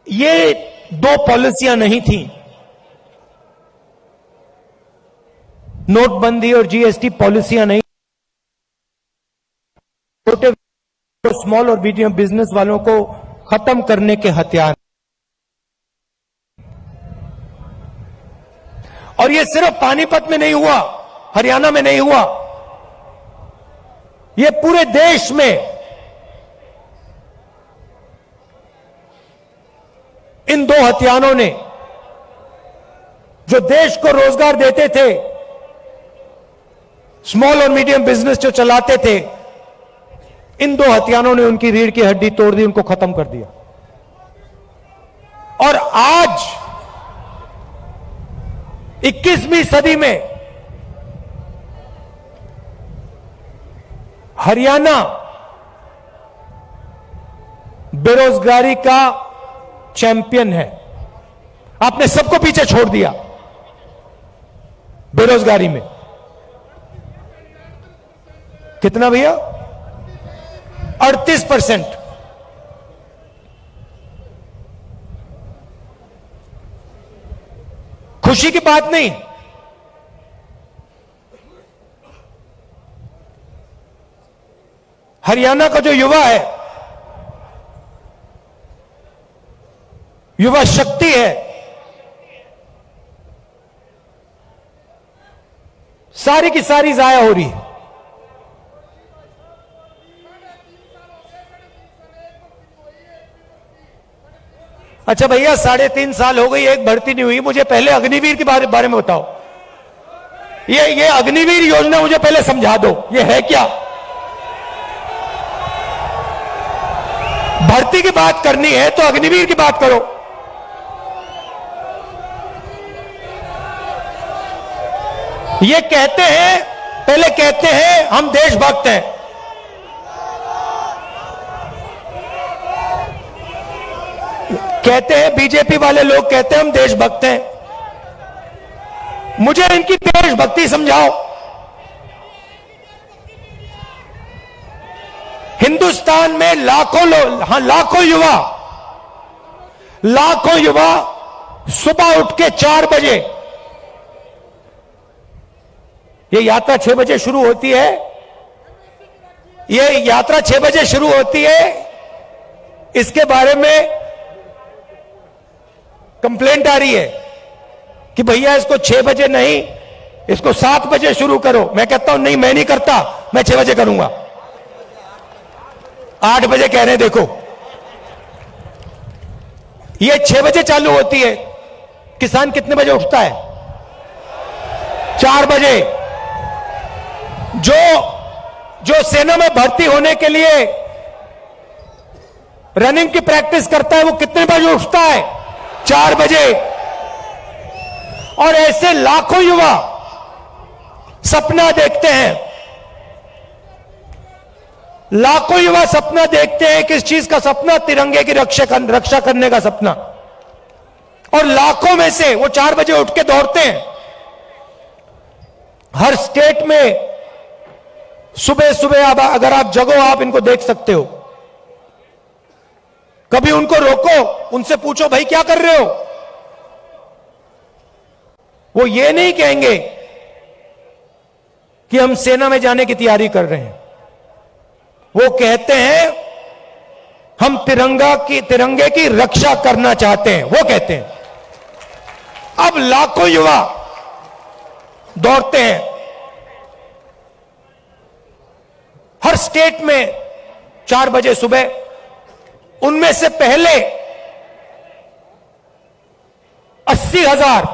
ये दो पॉलिसियां नहीं थी, नोटबंदी और जीएसटी पॉलिसियां नहीं, छोटे स्मॉल और मीडियम बिजनेस वालों को खत्म करने के हथियार। और ये सिर्फ पानीपत में नहीं हुआ, हरियाणा में नहीं हुआ, ये पूरे देश में इन दो हथियारों ने, जो देश को रोजगार देते थे, स्मॉल और मीडियम बिजनेस जो चलाते थे, इन दो हथियारों ने उनकी रीढ़ की हड्डी तोड़ दी, उनको खत्म कर दिया। और आज 21वीं सदी में हरियाणा बेरोजगारी का चैंपियन है। आपने सबको पीछे छोड़ दिया बेरोजगारी में। कितना भैया? 38%। खुशी की बात नहीं, हरियाणा का जो युवा है, युवा शक्ति है, सारी की सारी जाया हो रही है। अच्छा भैया, 3.5 साल हो गई, एक भर्ती नहीं हुई। मुझे पहले अग्निवीर के बारे में बताओ। ये अग्निवीर योजना मुझे पहले समझा दो, ये है क्या? भर्ती की बात करनी है तो अग्निवीर की बात करो। ये कहते हैं, पहले कहते हैं हम देशभक्त हैं, कहते हैं बीजेपी वाले लोग कहते हैं हम देशभक्त हैं। मुझे इनकी देशभक्ति समझाओ। हिंदुस्तान में लाखों युवा सुबह उठ के 4 बजे, ये यात्रा 6 बजे शुरू होती है, ये यात्रा 6 बजे शुरू होती है। इसके बारे में कंप्लेंट आ रही है कि भैया इसको 6 बजे नहीं, इसको 7 बजे शुरू करो। मैं कहता हूं नहीं, मैं नहीं करता, मैं 6 बजे करूंगा। 8 बजे कह रहे हैं, देखो ये 6 बजे चालू होती है। किसान कितने बजे उठता है? 4 बजे। जो सेना में भर्ती होने के लिए रनिंग की प्रैक्टिस करता है, वो कितने बजे उठता है? 4 बजे। और ऐसे लाखों युवा सपना देखते हैं, लाखों युवा सपना देखते हैं। किस चीज का सपना? तिरंगे की रक्षा करने का सपना। और लाखों में से वो 4 बजे उठ के दौड़ते हैं। हर स्टेट में सुबह सुबह अगर आप जगो, आप इनको देख सकते हो। कभी उनको रोको, उनसे पूछो भाई क्या कर रहे हो? वो ये नहीं कहेंगे कि हम सेना में जाने की तैयारी कर रहे हैं। वो कहते हैं हम तिरंगे की रक्षा करना चाहते हैं, वो कहते हैं। अब लाखों युवा दौड़ते हैं हर स्टेट में 4 बजे सुबह। उनमें से पहले 80,000,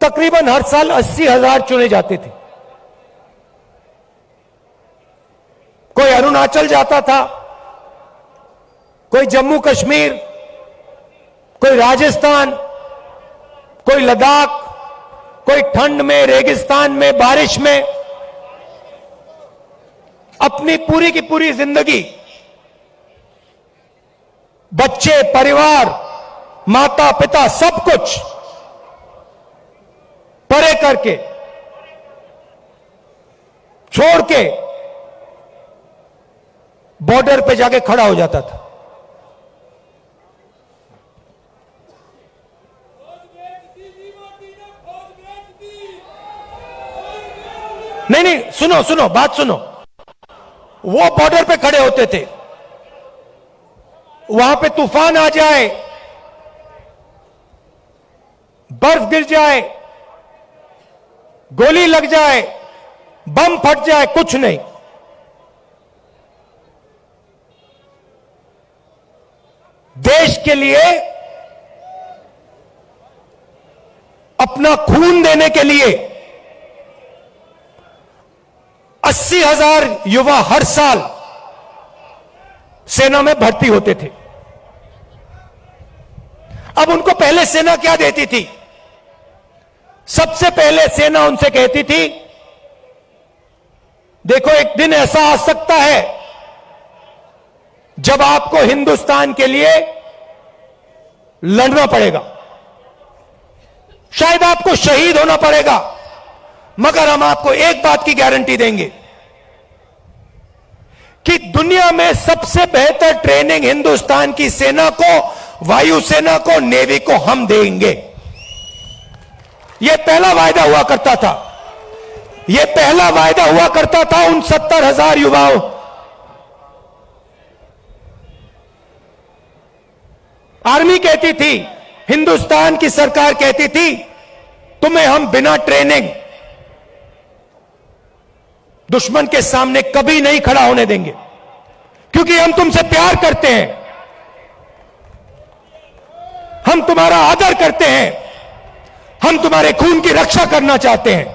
तकरीबन हर साल 80,000 चुने जाते थे। कोई अरुणाचल जाता था, कोई जम्मू कश्मीर, कोई राजस्थान, कोई लद्दाख, कोई ठंड में, रेगिस्तान में, बारिश में अपनी पूरी की पूरी जिंदगी बच्चे, परिवार, माता पिता सब कुछ परे करके छोड़ के बॉर्डर पे जाके खड़ा हो जाता था। नहीं, सुनो, बात सुनो। वो बॉर्डर पे खड़े होते थे, वहां पे तूफान आ जाए, बर्फ गिर जाए, गोली लग जाए, बम फट जाए, कुछ नहीं। देश के लिए अपना खून देने के लिए 80,000 युवा हर साल सेना में भर्ती होते थे। अब उनको पहले सेना क्या देती थी? सबसे पहले सेना उनसे कहती थी, देखो एक दिन ऐसा आ सकता है जब आपको हिंदुस्तान के लिए लड़ना पड़ेगा, शायद आपको शहीद होना पड़ेगा, मगर हम आपको एक बात की गारंटी देंगे कि दुनिया में सबसे बेहतर ट्रेनिंग हिंदुस्तान की सेना को, वायुसेना को, नेवी को हम देंगे। यह पहला वायदा हुआ करता था। यह पहला वायदा हुआ करता था उन 70,000 युवाओं। आर्मी कहती थी, हिंदुस्तान की सरकार कहती थी, तुम्हें हम बिना ट्रेनिंग दुश्मन के सामने कभी नहीं खड़ा होने देंगे, क्योंकि हम तुमसे प्यार करते हैं, हम तुम्हारा आदर करते हैं, हम तुम्हारे खून की रक्षा करना चाहते हैं।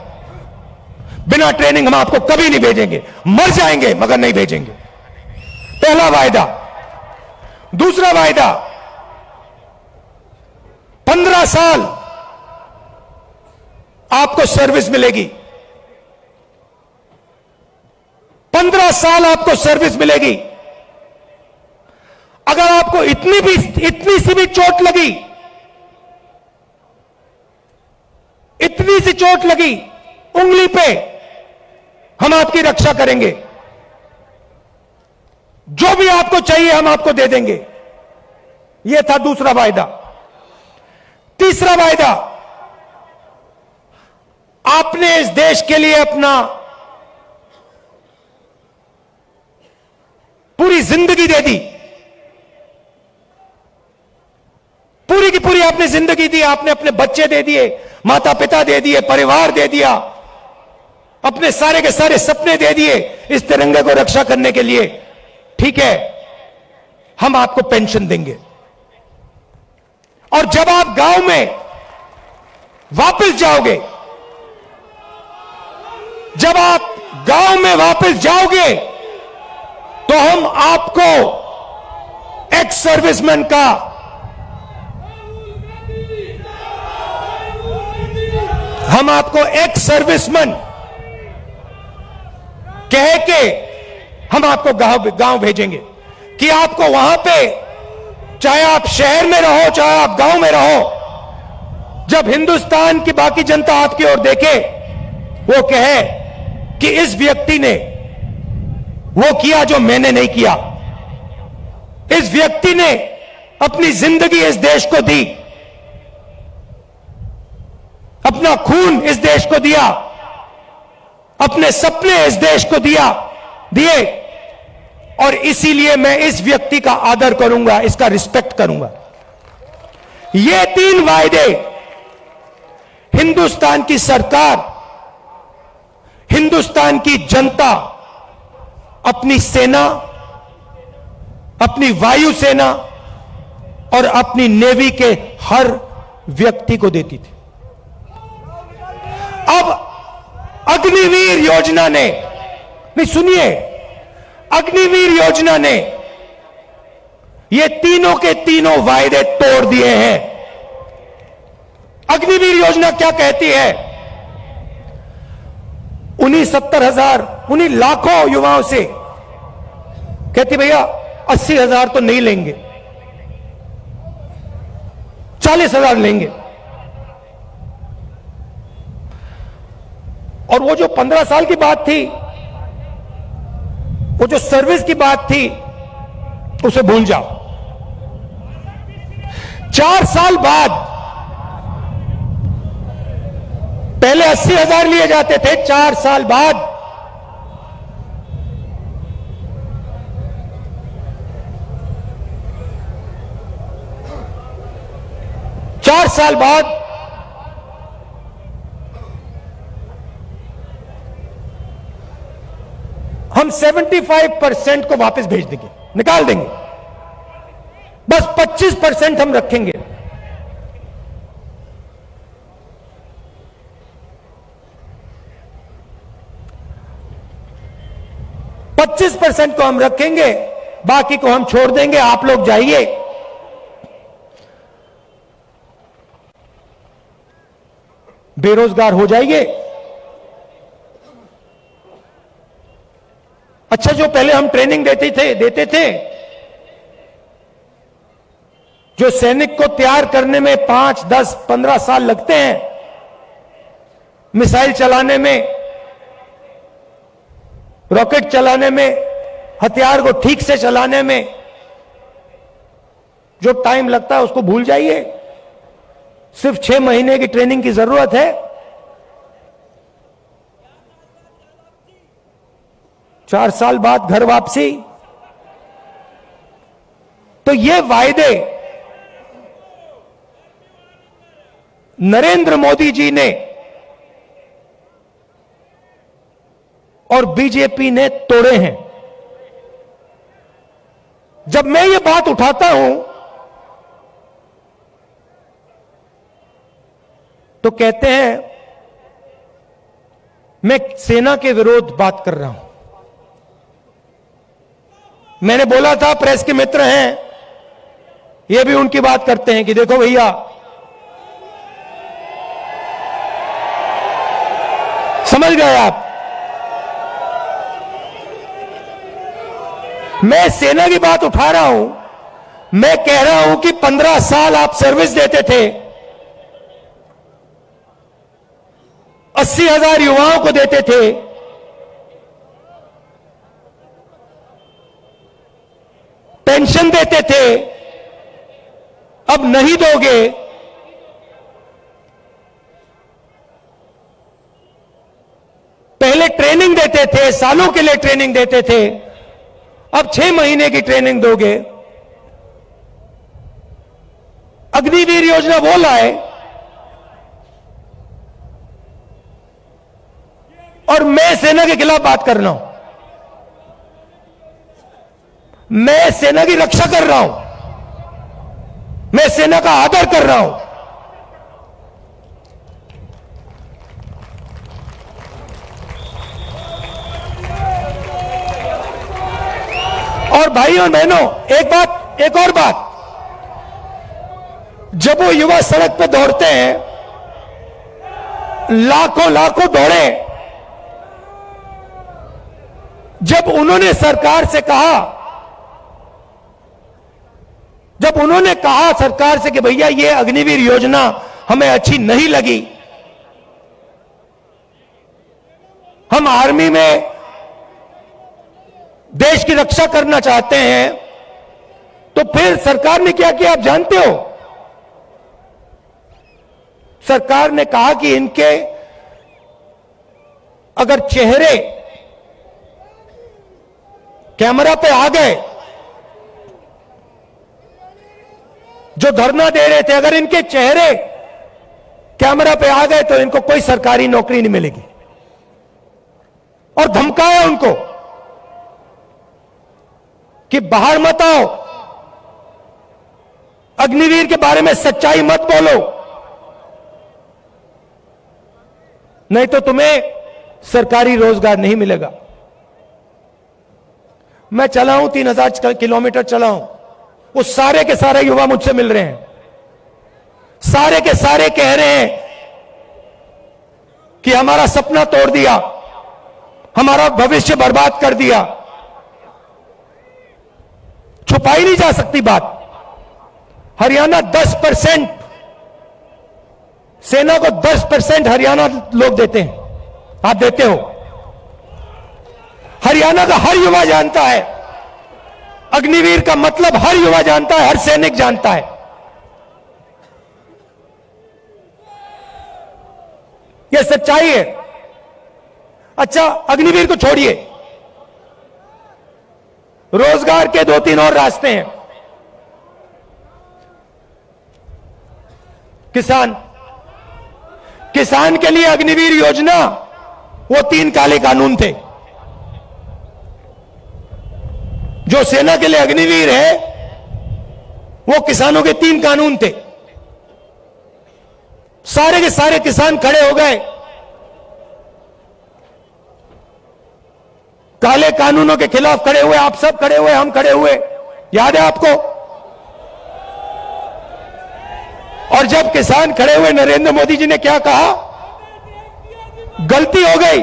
बिना ट्रेनिंग हम आपको कभी नहीं भेजेंगे, मर जाएंगे मगर नहीं भेजेंगे। पहला वायदा। दूसरा वायदा, 15 साल आपको सर्विस मिलेगी। 15 साल आपको सर्विस मिलेगी। अगर आपको इतनी सी भी चोट लगी, इतनी सी चोट लगी उंगली पे, हम हम आपकी रक्षा करेंगे, जो भी आपको चाहिए हम आपको दे देंगे। यह था दूसरा वायदा। तीसरा वायदा, आपने इस देश के लिए अपना पूरी जिंदगी दे दी, पूरी की पूरी आपने जिंदगी दी, आपने अपने बच्चे दे दिए, माता पिता दे दिए, परिवार दे दिया, अपने सारे के सारे सपने दे दिए इस तिरंगे को रक्षा करने के लिए। ठीक है, हम आपको पेंशन देंगे, और जब आप गांव में वापस जाओगे, जब आप गांव में वापस जाओगे, तो हम आपको एक्स सर्विसमैन का एक्स सर्विसमैन कह के हम आपको गांव भेजेंगे कि आपको वहां पे, चाहे आप शहर में रहो चाहे आप गांव में रहो, जब हिंदुस्तान की बाकी जनता आपकी ओर देखे, वो कहे कि इस व्यक्ति ने वो किया जो मैंने नहीं किया, इस व्यक्ति ने अपनी जिंदगी इस देश को दी, अपना खून इस देश को दिया, अपने सपने इस देश को दिए, और इसीलिए मैं इस व्यक्ति का आदर करूंगा, इसका रिस्पेक्ट करूंगा। ये 3 वायदे हिंदुस्तान की सरकार, हिंदुस्तान की जनता अपनी सेना, अपनी वायुसेना और अपनी नेवी के हर व्यक्ति को देती थी। अब अग्निवीर योजना ने, नहीं सुनिए, अग्निवीर योजना ने ये तीनों के तीनों वायदे तोड़ दिए हैं। अग्निवीर योजना क्या कहती है? उन्हीं 70,000, उन्हीं लाखों युवाओं से कहती भैया 80,000 तो नहीं लेंगे, 40,000 लेंगे। और वो जो 15 साल की बात थी, वो जो सर्विस की बात थी, उसे भूल जाओ। 4 साल बाद, पहले 80,000 लिए जाते थे, 4 साल बाद 4 साल बाद हम 75% को वापस भेज देंगे, निकाल देंगे, बस 25% हम रखेंगे। %25 को हम रखेंगे, बाकी को हम छोड़ देंगे। आप लोग जाइए, बेरोजगार हो जाइए। अच्छा, जो पहले हम ट्रेनिंग देते थे, जो सैनिक को तैयार करने में 5, 10, 15 साल लगते हैं, मिसाइल चलाने में, रॉकेट चलाने में, हथियार को ठीक से चलाने में जो टाइम लगता है उसको भूल जाइए। सिर्फ 6 महीने की ट्रेनिंग की जरूरत है। 4 साल बाद घर वापसी। तो ये वायदे नरेंद्र मोदी जी ने और बीजेपी ने तोड़े हैं। जब मैं ये बात उठाता हूं तो कहते हैं मैं सेना के विरोध बात कर रहा हूं। मैंने बोला था, प्रेस के मित्र हैं, ये भी उनकी बात करते हैं कि देखो भैया, समझ गए आप, मैं सेना की बात उठा रहा हूं। मैं कह रहा हूं कि 15 साल आप सर्विस देते थे, 80,000 युवाओं को देते थे, पेंशन देते थे अब नहीं दोगे, पहले ट्रेनिंग देते थे, सालों के लिए ट्रेनिंग देते थे, अब 6 महीने की ट्रेनिंग दोगे। अग्निवीर योजना वो लाए और मैं सेना के खिलाफ बात कर रहा हूं, मैं सेना की रक्षा कर रहा हूं, मैं सेना का आदर कर रहा हूं। और भाइयों और बहनों, एक और बात, जब वो युवा सड़क पे दौड़ते हैं, लाखों लाखों दौड़े, जब उन्होंने सरकार से कहा, जब उन्होंने कहा सरकार से कि भैया ये अग्निवीर योजना हमें अच्छी नहीं लगी, हम आर्मी में देश की रक्षा करना चाहते हैं, तो फिर सरकार ने क्या किया आप जानते हो? सरकार ने कहा कि इनके अगर चेहरे कैमरा पे आ गए, जो धरना दे रहे थे, अगर इनके चेहरे कैमरा पे आ गए तो इनको कोई सरकारी नौकरी नहीं मिलेगी। और धमकाया उनको कि बाहर मत आओ, अग्निवीर के बारे में सच्चाई मत बोलो, नहीं तो तुम्हें सरकारी रोजगार नहीं मिलेगा। मैं चला हूं, 3000 किलोमीटर चला हूं, वो सारे के सारे युवा मुझसे मिल रहे हैं, सारे के सारे कह रहे हैं कि हमारा सपना तोड़ दिया, हमारा भविष्य बर्बाद कर दिया। छुपाई नहीं जा सकती बात। हरियाणा 10%, सेना को 10% हरियाणा लोग देते हैं, आप देते हो। हरियाणा का हर युवा जानता है, अग्निवीर का मतलब हर युवा जानता है, हर सैनिक जानता है। यह सच्चाई है। अच्छा, अग्निवीर को छोड़िए, रोजगार के 2-3 और रास्ते हैं। किसान के लिए अग्निवीर योजना, वो 3 काले कानून थे। जो सेना के लिए अग्निवीर है, वो किसानों के 3 कानून थे। सारे के सारे किसान खड़े हो गए, काले कानूनों के खिलाफ खड़े हुए, आप सब खड़े हुए, हम खड़े हुए, याद है आपको? और जब किसान खड़े हुए, नरेंद्र मोदी जी ने क्या कहा? गलती हो गई,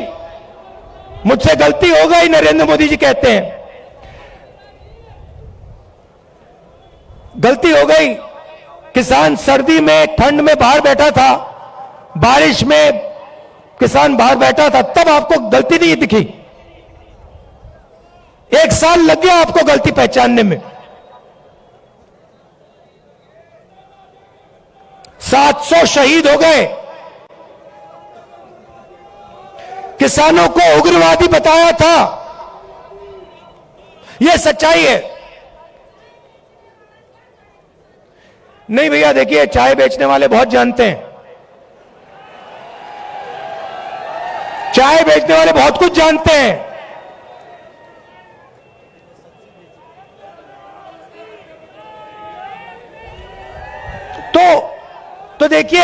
मुझसे गलती हो गई, नरेंद्र मोदी जी कहते हैं, गलती हो गई। किसान सर्दी में, ठंड में बाहर बैठा था, बारिश में किसान बाहर बैठा था, तब आपको गलती नहीं दिखी। 1 साल लग गया आपको गलती पहचानने में। 700 शहीद हो गए। किसानों को उग्रवादी बताया था, यह सच्चाई है। नहीं भैया, देखिए, चाय बेचने वाले बहुत जानते हैं, चाय बेचने वाले बहुत कुछ जानते हैं। तो देखिए,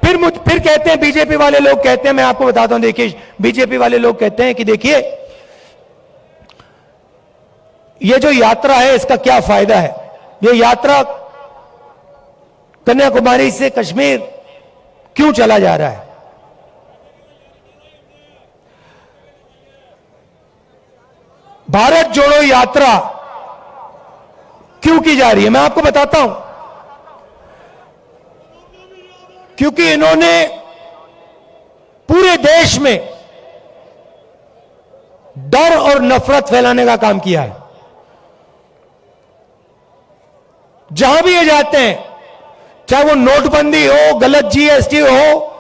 फिर कहते हैं, बीजेपी वाले लोग कहते हैं, मैं आपको बताता हूं, देखिए, बीजेपी वाले लोग कहते हैं कि देखिए, ये जो यात्रा है, इसका क्या फायदा है? ये यात्रा कन्याकुमारी से कश्मीर क्यों चला जा रहा है? भारत जोड़ो यात्रा क्यों की जा रही है? मैं आपको बताता हूं। क्योंकि इन्होंने पूरे देश में डर और नफरत फैलाने का काम किया है। जहां भी ये जाते हैं, चाहे वो नोटबंदी हो, गलत जीएसटी हो,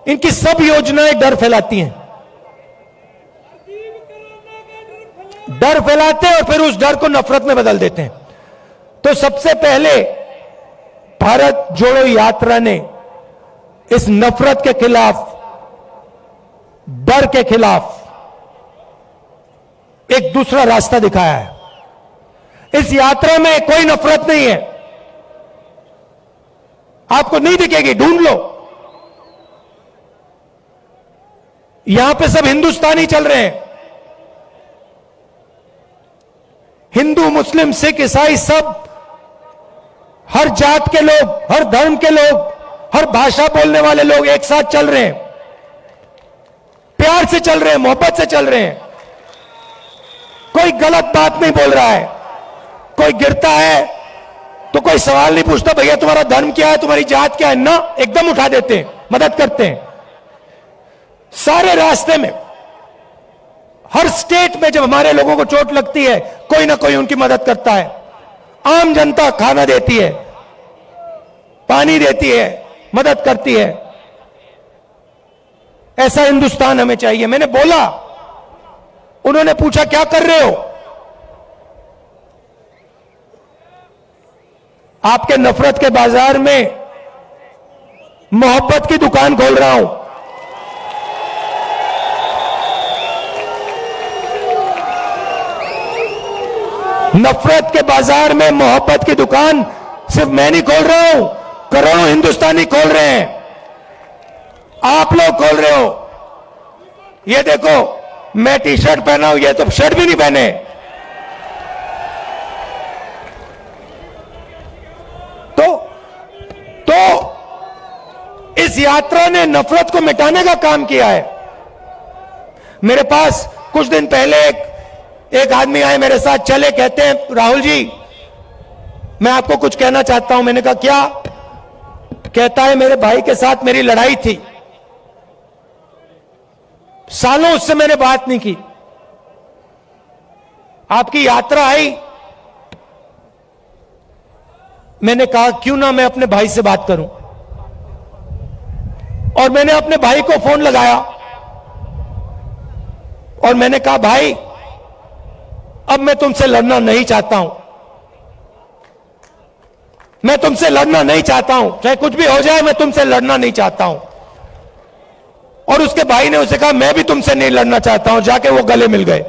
इनकी सब योजनाएं डर फैलाती हैं। डर फैलाते हैं और फिर उस डर को नफरत में बदल देते हैं। तो सबसे पहले भारत जोड़ो यात्रा ने इस नफरत के खिलाफ, डर के खिलाफ एक दूसरा रास्ता दिखाया है। इस यात्रा में कोई नफरत नहीं है, आपको नहीं दिखेगी, ढूंढ लो। यहां पे सब हिंदुस्तानी चल रहे हैं, हिंदू, मुस्लिम, सिख, ईसाई, सब, हर जात के लोग, हर धर्म के लोग, हर भाषा बोलने वाले लोग एक साथ चल रहे हैं, प्यार से चल रहे हैं, मोहब्बत से चल रहे हैं। कोई गलत बात नहीं बोल रहा है। कोई गिरता है तो कोई सवाल नहीं पूछता, भैया तुम्हारा धर्म क्या है, तुम्हारी जात क्या है, ना, एकदम उठा देते हैं, मदद करते हैं। सारे रास्ते में, हर स्टेट में जब हमारे लोगों को चोट लगती है, कोई ना कोई उनकी मदद करता है। आम जनता खाना देती है, पानी देती है, मदद करती है। ऐसा हिंदुस्तान हमें चाहिए। मैंने बोला, उन्होंने पूछा क्या कर रहे हो? आपके नफरत के बाजार में मोहब्बत की दुकान खोल रहा हूं। नफरत के बाजार में मोहब्बत की दुकान सिर्फ मैं नहीं खोल रहा हूं, करोड़ों हिंदुस्तानी खोल रहे हैं। आप लोग खोल रहे हो। ये देखो, मैं टी शर्ट पहना हूं, ये तो शर्ट भी नहीं पहने। तो इस यात्रा ने नफरत को मिटाने का काम किया है। मेरे पास कुछ दिन पहले एक आदमी आए, मेरे साथ चले, कहते हैं राहुल जी मैं आपको कुछ कहना चाहता हूं। मैंने कहा क्या? कहता है मेरे भाई के साथ मेरी लड़ाई थी, सालों उससे मैंने बात नहीं की। आपकी यात्रा आई, मैंने कहा क्यों ना मैं अपने भाई से बात करूं। और मैंने अपने भाई को फोन लगाया और मैंने कहा भाई अब मैं तुमसे लड़ना नहीं चाहता हूं, मैं तुमसे लड़ना नहीं चाहता हूं, चाहे कुछ भी हो जाए मैं तुमसे लड़ना नहीं चाहता हूं। और उसके भाई ने उसे कहा मैं भी तुमसे नहीं लड़ना चाहता हूं। जाके वो गले मिल गए।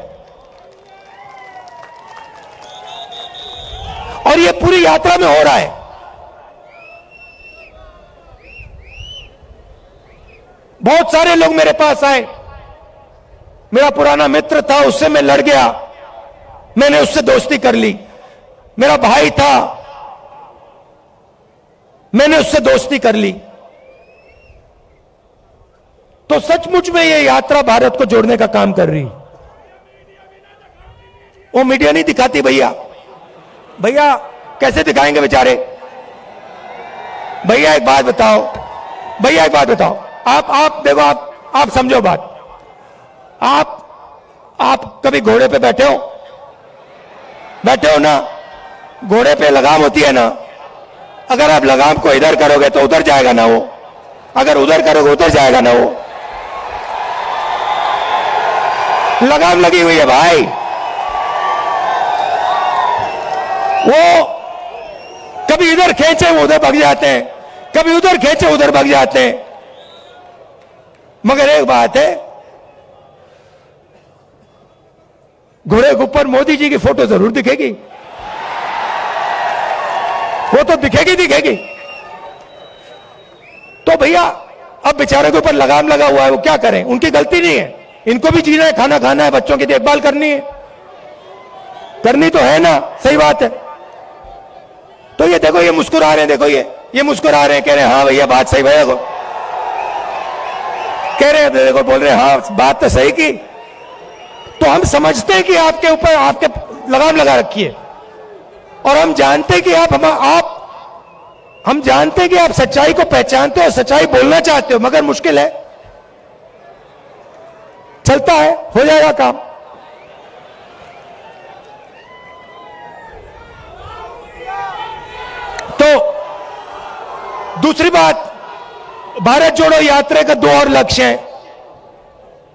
और ये पूरी यात्रा में हो रहा है। बहुत सारे लोग मेरे पास आए। मेरा पुराना मित्र था, उससे मैं लड़ गया, मैंने उससे दोस्ती कर ली। मेरा भाई था, मैंने उससे दोस्ती कर ली। तो सचमुच में ये यात्रा भारत को जोड़ने का काम कर रही। वो मीडिया नहीं दिखाती भैया। भैया कैसे दिखाएंगे बेचारे? भैया एक बात बताओ, भैया एक बात बताओ, आप देखो, आप समझो बात। आप कभी घोड़े पे बैठे हो? बैठे हो ना? घोड़े पे लगाम होती है ना, अगर आप लगाम को इधर करोगे तो उधर जाएगा ना वो, अगर उधर करोगे उधर जाएगा ना वो। लगाम लगी हुई है भाई। वो कभी इधर खींचे वो उधर भाग जाते हैं, कभी उधर खींचे उधर भाग जाते हैं। मगर एक बात है, घोड़े के ऊपर मोदी जी की फोटो जरूर दिखेगी। वो तो दिखेगी। तो भैया अब बेचारे के ऊपर लगाम लगा हुआ है, वो क्या करें? उनकी गलती नहीं है, इनको भी जीना है, खाना खाना है, बच्चों की देखभाल करनी है, करनी तो है ना, सही बात है। तो ये देखो, ये मुस्कुरा रहे हैं, देखो ये मुस्कुरा रहे हैं, कह रहे हैं हाँ भैया बात सही, भैया को कह रहे हैं, देखो बोल रहे हैं हाँ बात तो सही की। तो हम समझते हैं कि आपके ऊपर आपके लगाम लगा रखी है, और हम जानते हैं कि हम जानते हैं कि आप सच्चाई को पहचानते हो, सच्चाई बोलना चाहते हो, मगर मुश्किल है। चलता है, हो जाएगा काम। दूसरी बात, भारत जोड़ो यात्रा का दो और लक्ष्य हैं।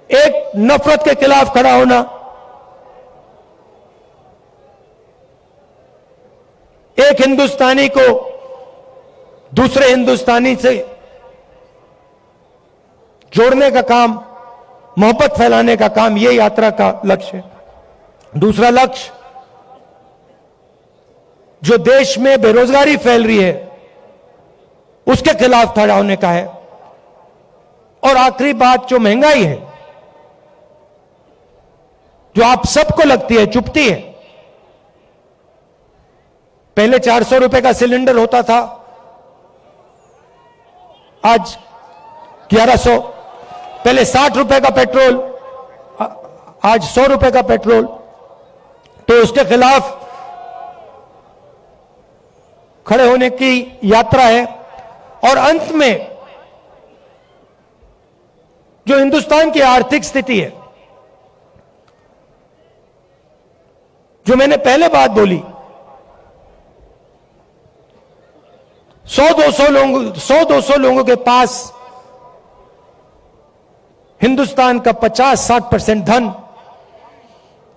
एक, नफरत के खिलाफ खड़ा होना, एक हिंदुस्तानी को दूसरे हिंदुस्तानी से जोड़ने का काम, मोहब्बत फैलाने का काम, यह यात्रा का लक्ष्य है। दूसरा लक्ष्य, जो देश में बेरोजगारी फैल रही है उसके खिलाफ खड़ा होने का है। और आखिरी बात, जो महंगाई है, जो आप सबको लगती है, चुभती है। पहले 400 रुपए का सिलेंडर होता था, आज 1100। पहले 60 रुपए का पेट्रोल, आज 100 रुपए का पेट्रोल। तो उसके खिलाफ खड़े होने की यात्रा है। और अंत में, जो हिंदुस्तान की आर्थिक स्थिति है, जो मैंने पहले बात बोली, 100-200 लोगों के पास हिंदुस्तान का 50-60% धन,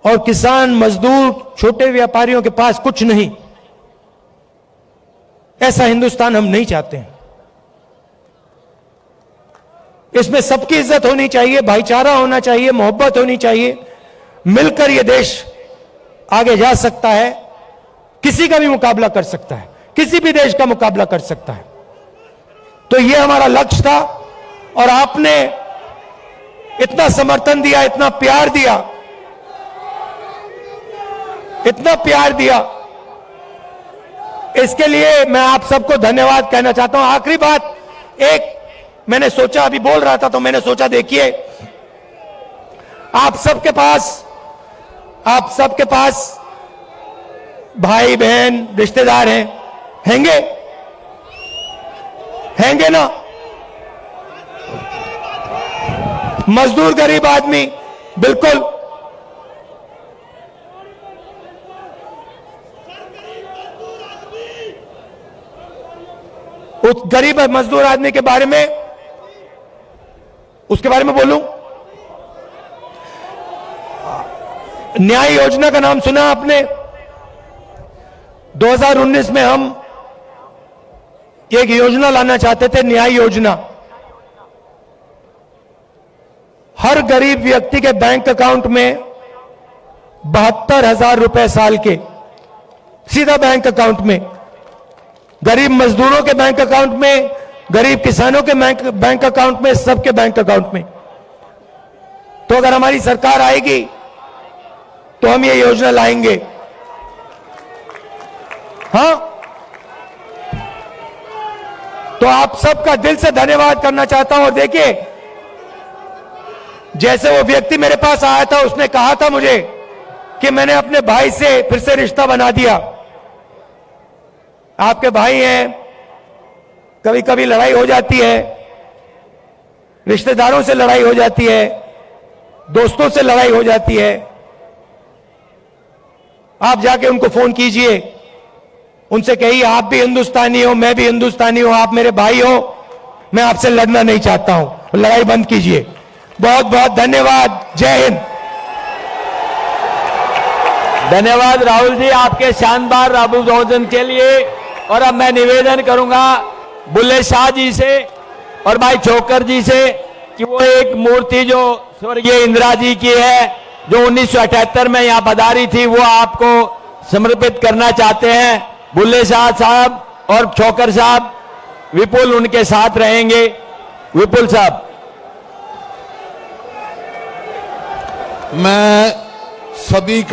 और किसान, मजदूर, छोटे व्यापारियों के पास कुछ नहीं। ऐसा हिंदुस्तान हम नहीं चाहते हैं। इसमें सबकी इज्जत होनी चाहिए, भाईचारा होना चाहिए, मोहब्बत होनी चाहिए। मिलकर यह देश आगे जा सकता है, किसी का भी मुकाबला कर सकता है, किसी भी देश का मुकाबला कर सकता है। तो यह हमारा लक्ष्य था, और आपने इतना समर्थन दिया, इतना प्यार दिया, इतना प्यार दिया, इसके लिए मैं आप सबको धन्यवाद कहना चाहता हूं। आखिरी बात, एक मैंने सोचा, अभी बोल रहा था तो मैंने सोचा, देखिए, आप सबके पास भाई बहन रिश्तेदार हैंगे ना, मजदूर, गरीब आदमी, बिल्कुल। उस गरीब मजदूर आदमी के बारे में, उसके बारे में बोलूं, न्याय योजना का नाम सुना आपने? 2019 में हम एक योजना लाना चाहते थे, न्याय योजना। हर गरीब व्यक्ति के बैंक अकाउंट में 72,000 रुपए साल के सीधा बैंक अकाउंट में, गरीब मजदूरों के बैंक अकाउंट में, गरीब किसानों के बैंक अकाउंट में, सबके बैंक अकाउंट में। तो अगर हमारी सरकार आएगी तो हम ये योजना लाएंगे। हां, तो आप सबका दिल से धन्यवाद करना चाहता हूं। और देखिए, जैसे वो व्यक्ति मेरे पास आया था, उसने कहा था मुझे कि मैंने अपने भाई से फिर से रिश्ता बना दिया। आपके भाई हैं, कभी कभी लड़ाई हो जाती है, रिश्तेदारों से लड़ाई हो जाती है, दोस्तों से लड़ाई हो जाती है। आप जाके उनको फोन कीजिए, उनसे कहिए आप भी हिंदुस्तानी हो, मैं भी हिंदुस्तानी हूं, आप मेरे भाई हो, मैं आपसे लड़ना नहीं चाहता हूं, लड़ाई बंद कीजिए। बहुत बहुत धन्यवाद। जय हिंद। धन्यवाद राहुल जी, आपके शानदार अभिवादन के लिए। और अब मैं निवेदन करूंगा बुल्ले शाह जी से और भाई छोकर जी से कि वो एक मूर्ति जो स्वर्गीय इंदिरा जी की है, जो 1978 में यहाँ पधारी थी, वो आपको समर्पित करना चाहते हैं। बुल्ले शाह साहब और छोकर साहब, विपुल उनके साथ रहेंगे। विपुल साहब। मैं सभी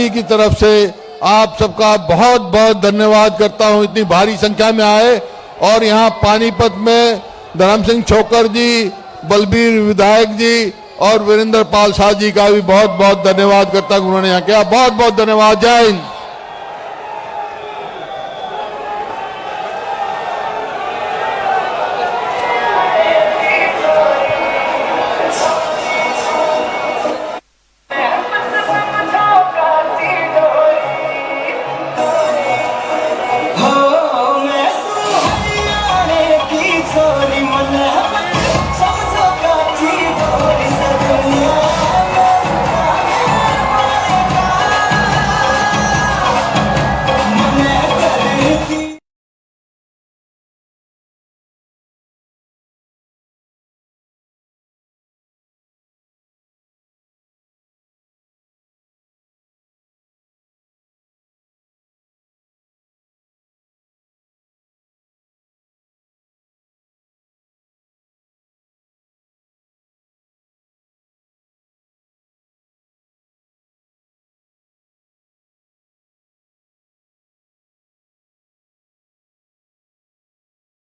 की तरफ से आप सबका बहुत बहुत धन्यवाद करता हूं, इतनी भारी संख्या में आए। और यहाँ पानीपत में धर्म सिंह छोकर जी, बलबीर विधायक जी और वीरेंद्र पाल शाह जी का भी बहुत बहुत धन्यवाद करता हूं, उन्होंने यहाँ किया। बहुत बहुत धन्यवाद। जय हिंद।